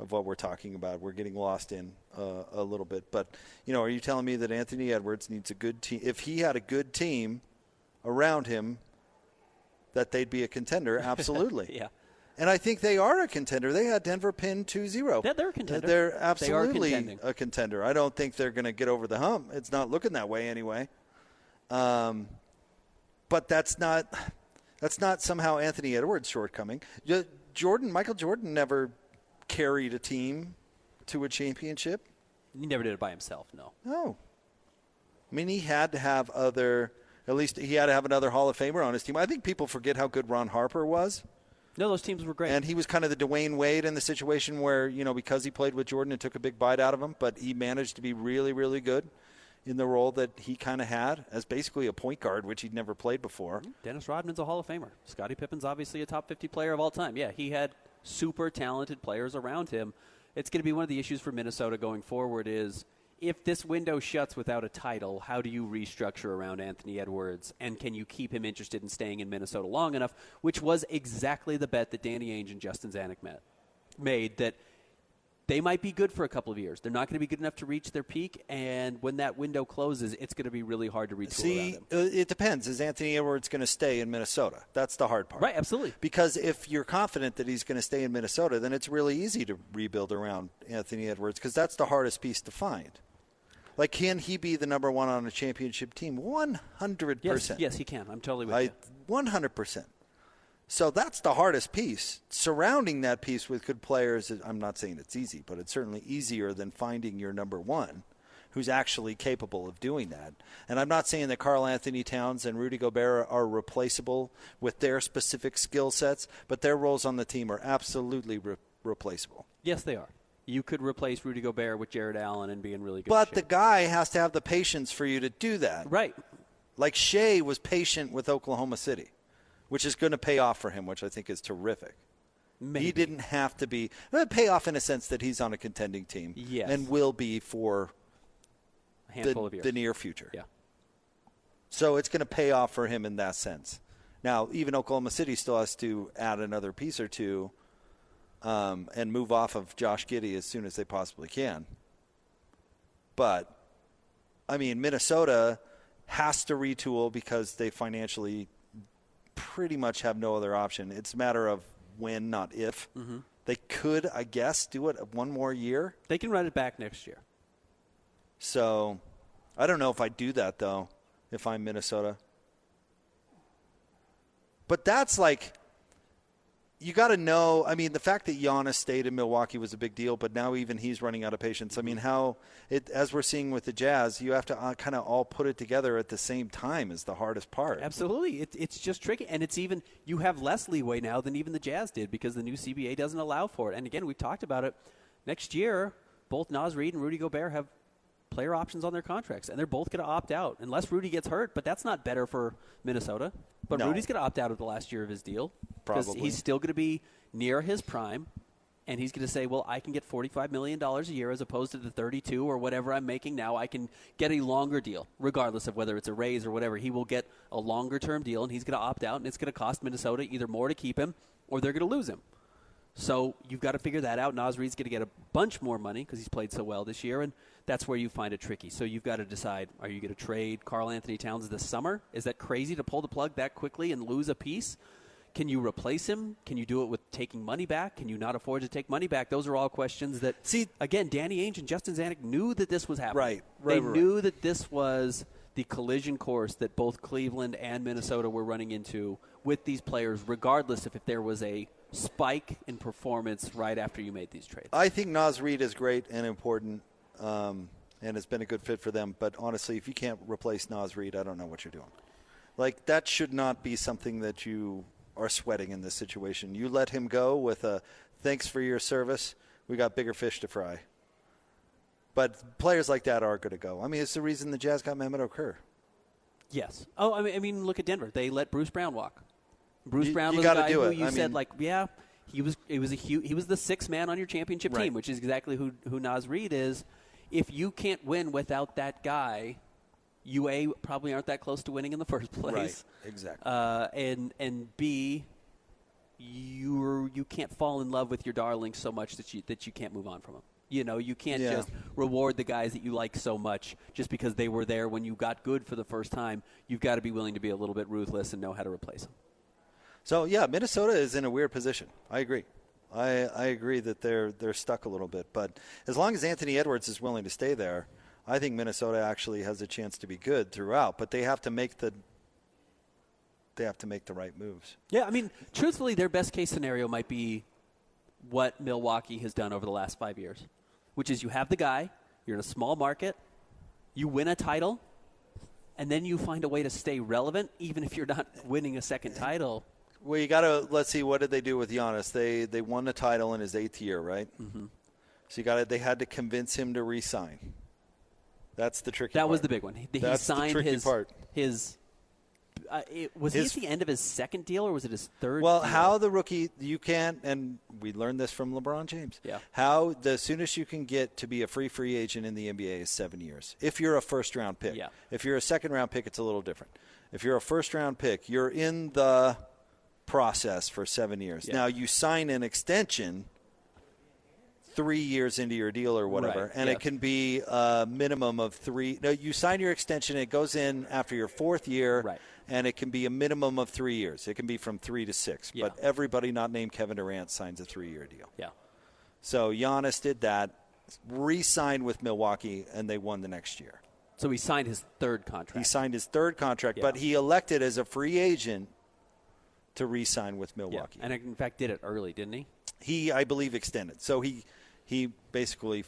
what we're talking about, we're getting lost in a little bit. But, are you telling me that Anthony Edwards needs a good team? If he had a good team around him, that they'd be a contender? Absolutely. Yeah. And I think they are a contender. They had Denver pinned 2-0. Yeah, they're a contender. They're absolutely a contender. I don't think they're going to get over the hump. It's not looking that way anyway. But that's not somehow Anthony Edwards' shortcoming. Michael Jordan never carried a team to a championship. He never did it by himself, no. No. I mean, he had to have another Hall of Famer on his team. I think people forget how good Ron Harper was. No, those teams were great. And he was kind of the Dwayne Wade in the situation where, because he played with Jordan, it took a big bite out of him, but he managed to be really, really good in the role that he kind of had as basically a point guard, which he'd never played before. Dennis Rodman's a Hall of Famer. Scottie Pippen's obviously a top 50 player of all time. Yeah, he had super talented players around him. It's going to be one of the issues for Minnesota going forward is if this window shuts without a title, how do you restructure around Anthony Edwards? And can you keep him interested in staying in Minnesota long enough, which was exactly the bet that Danny Ainge and Justin Zanuck made, that they might be good for a couple of years. They're not going to be good enough to reach their peak, and when that window closes, it's going to be really hard to retool around him. It depends. Is Anthony Edwards going to stay in Minnesota? That's the hard part. Right, absolutely. Because if you're confident that he's going to stay in Minnesota, then it's really easy to rebuild around Anthony Edwards because that's the hardest piece to find. Like, can he be the number one on a championship team? 100%. Yes, he can. I'm totally with you. 100%. So that's the hardest piece. Surrounding that piece with good players, I'm not saying it's easy, but it's certainly easier than finding your number one who's actually capable of doing that. And I'm not saying that Karl Anthony Towns and Rudy Gobert are replaceable with their specific skill sets, but their roles on the team are absolutely replaceable. Yes, they are. You could replace Rudy Gobert with Jared Allen and be in really good shape. But the guy has to have the patience for you to do that. Right. Like Shea was patient with Oklahoma City, which is going to pay off for him, which I think is terrific. He didn't have to be. Pay off in a sense that he's on a contending team. Yes. And will be for a handful of years. The near future. Yeah. So it's going to pay off for him in that sense. Now, even Oklahoma City still has to add another piece or two and move off of Josh Giddey as soon as they possibly can. But, I mean, Minnesota has to retool because they financially pretty much have no other option. It's a matter of when, not if. Mm-hmm. They could, I guess, do it one more year. They can run it back next year. So, I don't know if I'd do that, though, if I'm Minnesota. But that's like, you got to know, I mean, the fact that Giannis stayed in Milwaukee was a big deal, but now even he's running out of patience. I mean, as we're seeing with the Jazz, you have to kind of all put it together at the same time is the hardest part. Absolutely. It's just tricky. And it's even, you have less leeway now than even the Jazz did because the new CBA doesn't allow for it. And again, we've talked about it. Next year, both Naz Reid and Rudy Gobert have player options on their contracts, and they're both going to opt out unless Rudy gets hurt, but that's not better for Minnesota. But No. Rudy's going to opt out of the last year of his deal because Probably. he's still going to be near his prime, and he's going to say, well, I can get $45 million a year as opposed to the 32 or whatever I'm making now. I can get a longer deal, regardless of whether it's a raise or whatever. He will get a longer-term deal, and he's going to opt out, and it's going to cost Minnesota either more to keep him or they're going to lose him. So you've got to figure that out. Naz Reid's going to get a bunch more money because he's played so well this year, and that's where you find it tricky. So you've got to decide, are you going to trade Karl Anthony Towns this summer? Is that crazy to pull the plug that quickly and lose a piece? Can you replace him? Can you do it with taking money back? Can you not afford to take money back? Those are all questions that, again, Danny Ainge and Justin Zanuck knew that this was happening. They knew that this was the collision course that both Cleveland and Minnesota were running into with these players, regardless if there was a spike in performance right after you made these trades. I think Naz Reid is great and important and has been a good fit for them. But honestly, if you can't replace Naz Reid, I don't know what you're doing. Like, that should not be something that you are sweating in this situation. You let him go with a thanks for your service. We got bigger fish to fry. But players like that are going to go. I mean, it's the reason the Jazz got Mehmet Okur. Yes. Oh, I mean, look at Denver. They let Bruce Brown walk. Bruce Brown was the a guy do who it. you said, like, yeah, he was the sixth man on your championship team, which is exactly who Naz Reid is. If you can't win without that guy, you A, probably aren't that close to winning in the first place. Right, exactly. And B, you can't fall in love with your darling so much that you can't move on from them. You know, you can't just reward the guys that you like so much just because they were there when you got good for the first time. You've got to be willing to be a little bit ruthless and know how to replace them. So, yeah, Minnesota is in a weird position. I agree. I agree that they're stuck a little bit. But as long as Anthony Edwards is willing to stay there, I think Minnesota actually has a chance to be good throughout. But they have to make the right moves. Yeah, I mean, truthfully, their best case scenario might be what Milwaukee has done over the last 5 years, which is you have the guy, you're in a small market, you win a title, and then you find a way to stay relevant even if you're not winning a second title. Well, you got to, let's see, what did they do with Giannis? They won the title in his 8th year, right? Mm-hmm. So they had to convince him to re-sign. That's the tricky part. That was the big one. He signed the tricky part. Was he at the end of his second deal or was it his third Well, deal? how the rookie, you can, and we learned this from LeBron James. Yeah. How the soonest you can get to be a free agent in the NBA is 7 years. If you're a first-round pick. Yeah. If you're a second-round pick, it's a little different. If you're a first-round pick, you're in the process for 7 years. Yeah. Now, you sign an extension 3 years into your deal or whatever, Right. and Yeah. it can be a minimum of 3. No, you sign your extension, it goes in after your 4th year, Right. and it can be a minimum of 3 years. It can be from 3 to 6. Yeah. But everybody not named Kevin Durant signs a 3-year deal. Yeah. So Giannis did that, re-signed with Milwaukee, and they won the next year. So he signed his third contract. He signed his third contract, but he elected as a free agent to re-sign with Milwaukee. And in fact did it early, didn't he? He, I believe, extended. So he basically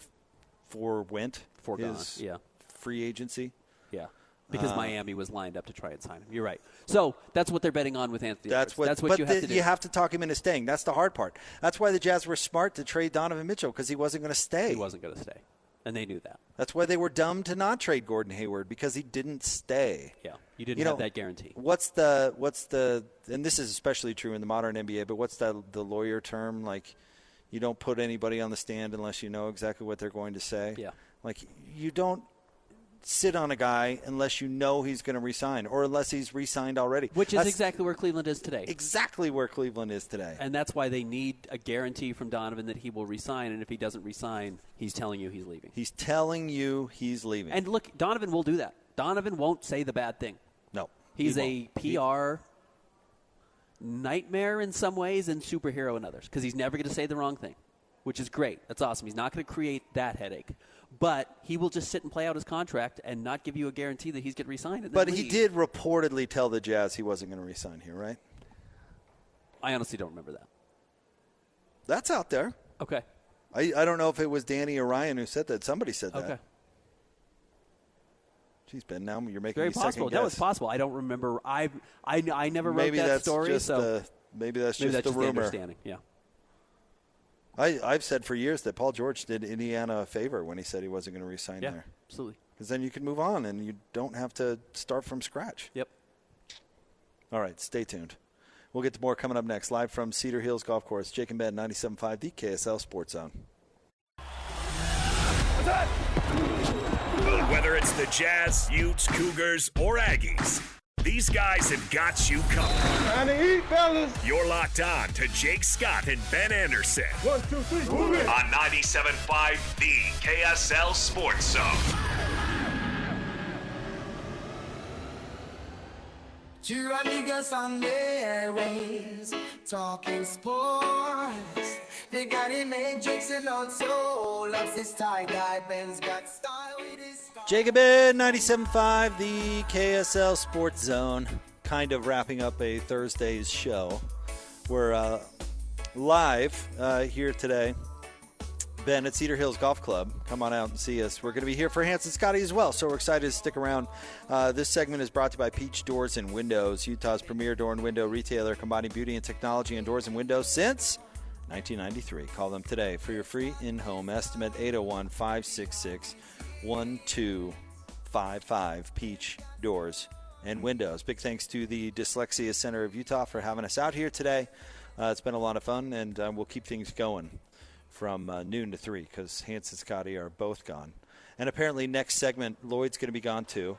forewent his free agency. Yeah. Because Miami was lined up to try and sign him. You're right. So that's what they're betting on with Anthony Edwards. That's what you have to do. You have to talk him into staying. That's the hard part. That's why the Jazz were smart to trade Donovan Mitchell, because he wasn't going to stay. He wasn't going to stay. And they knew that. That's why they were dumb to not trade Gordon Hayward, because he didn't stay. Yeah, you didn't have that guarantee. What's the and this is especially true in the modern NBA, but what's the lawyer term? Like, you don't put anybody on the stand unless you know exactly what they're going to say. Yeah. Like, you don't sit on a guy unless you know he's going to resign, or unless he's re-signed already. Which is exactly where Cleveland is today. Exactly where Cleveland is today. And that's why they need a guarantee from Donovan that he will resign. And if he doesn't resign, he's telling you he's leaving. He's telling you he's leaving. And look, Donovan will do that. Donovan won't say the bad thing. No. He's a PR nightmare in some ways and superhero in others, because he's never going to say the wrong thing, which is great. That's awesome. He's not going to create that headache. But he will just sit and play out his contract and not give you a guarantee that he's going to resign. And but he did reportedly tell the Jazz he wasn't going to resign here, right? I honestly don't remember that. That's out there. Okay. I don't know if it was Danny or Ryan who said that. Somebody said that. Okay. Jeez, Ben, now you're making Very me possible. second guess. That was possible. I don't remember. I never wrote that story. Maybe that's just the the rumor. understanding. Yeah. I've said for years that Paul George did Indiana a favor when he said he wasn't going to re-sign there. Absolutely. Because then you can move on and you don't have to start from scratch. Yep. All right, stay tuned. We'll get to more coming up next. Live from Cedar Hills Golf Course, Jake and Ben, 97.5, the KSL Sports Zone. Whether it's the Jazz, Utes, Cougars, or Aggies, these guys have got you covered. Time to eat, fellas. You're locked on to Jake Scott and Ben Anderson. 1, 2, 3, move it. On 97.5, the KSL Sports Zone. Two amigos on the airways, talking sports. They got it made, Jake's and also loves his tie-dye. Ben's got style with his style. Jacob Ben, 97.5, the KSL Sports Zone. Kind of wrapping up a Thursday's show. We're live here today. Ben at Cedar Hills Golf Club. Come on out and see us. We're going to be here for Hanson Scotty as well, so we're excited to stick around. This segment is brought to you by Peach Doors and Windows, Utah's premier door and window retailer, combining beauty and technology in doors and windows since 1993. Call them today for your free in-home estimate, 801-566-1255. Peach Doors and Windows. Big thanks to the Dyslexia Center of Utah for having us out here today. It's been a lot of fun, and we'll keep things going from noon to 3 because Hans and Scotty are both gone. And apparently next segment, Lloyd's going to be gone too.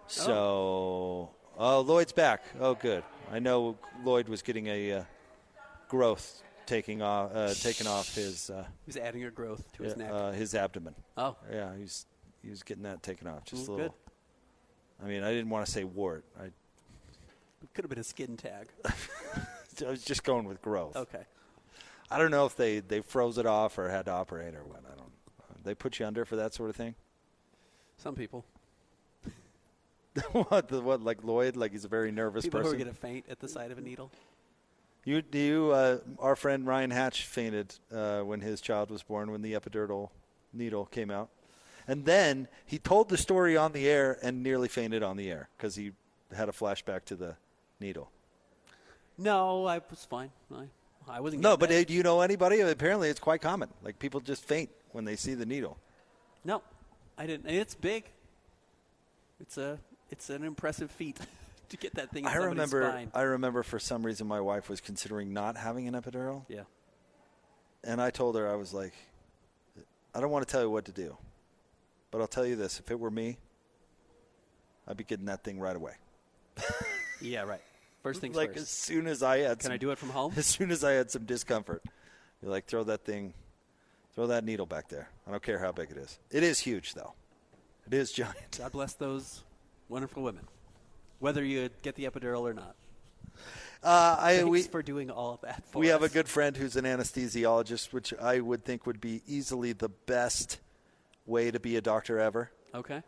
So, Lloyd's back. Oh, good. I know Lloyd was getting a growth taken off his. He was adding a growth to his neck. His abdomen. Oh. Yeah, he was getting that taken off. Just a Good. little. I mean, I didn't want to say wart. It could have been a skin tag. I was just going with growth. Okay. I don't know if they froze it off or had to operate or what. I don't. They put you under for that sort of thing. Some people. What like Lloyd? Like he's a very nervous People person. who are going to faint at the sight of a needle. Our friend Ryan Hatch fainted when his child was born when the epidural needle came out, and then he told the story on the air and nearly fainted on the air because he had a flashback to the needle. No, I was fine. I wasn't. No, but do you know anybody? Apparently, it's quite common. Like people just faint when they see the needle. No, I didn't. And it's big. It's an impressive feat to get that thing in somebody's spine. I remember for some reason my wife was considering not having an epidural. Yeah. And I told her, I was like, I don't want to tell you what to do, but I'll tell you this: if it were me, I'd be getting that thing right away. Yeah, right. First things like first. as soon as I had Can I do it from home? As soon as I had some discomfort, you're like, throw that needle back there. I don't care how big it is. It is huge, though. It is giant. God bless those wonderful women, whether you get the epidural or not. Thanks for doing all of that for us. We have a good friend who's an anesthesiologist, which I would think would be easily the best way to be a doctor ever. Okay.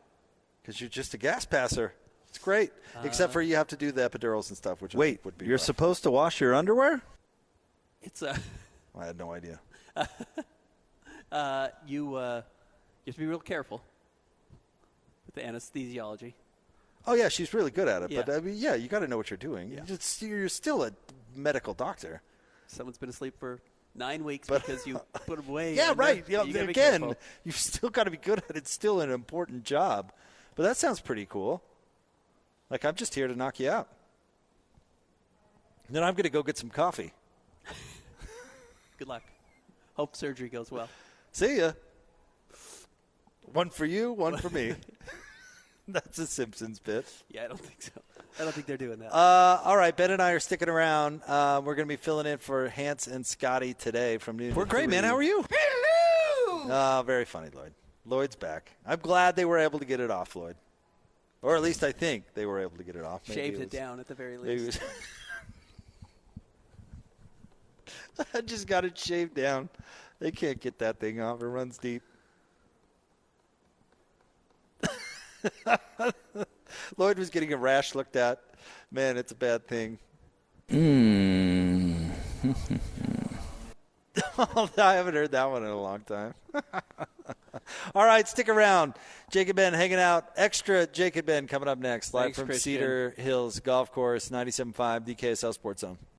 Because you're just a gas passer. It's great, except for you have to do the epidurals and stuff, which I think would be rough. Supposed to wash your underwear? It's a. I had no idea. You have to be real careful with the anesthesiology. Oh yeah, she's really good at it. Yeah. But I mean, you got to know what you're doing. Yeah. You're still a medical doctor. Someone's been asleep for 9 weeks because you put them away. Yeah, right. You gotta be Again, careful. you've still got to be good at it. It's still an important job. But that sounds pretty cool. Like, I'm just here to knock you out. Then I'm going to go get some coffee. Good luck. Hope surgery goes well. See ya. One for you, one for me. That's a Simpsons bit. Yeah, I don't think so. I don't think they're doing that. All right, Ben and I are sticking around. We're going to be filling in for Hans and Scotty today from noon. We're great, man. How are you? Hello. Very funny, Lloyd. Lloyd's back. I'm glad they were able to get it off, Lloyd. Or at least I think they were able to get it off. Shaved it down at the very least. I just got it shaved down. They can't get that thing off. It runs deep. Lloyd was getting a rash looked at. Man, it's a bad thing. I haven't heard that one in a long time. All right, stick around. Jake and Ben hanging out. Extra Jake and Ben coming up next. Live Thanks, from Christian. Cedar Hills Golf Course, 97.5 DKSL Sports Zone.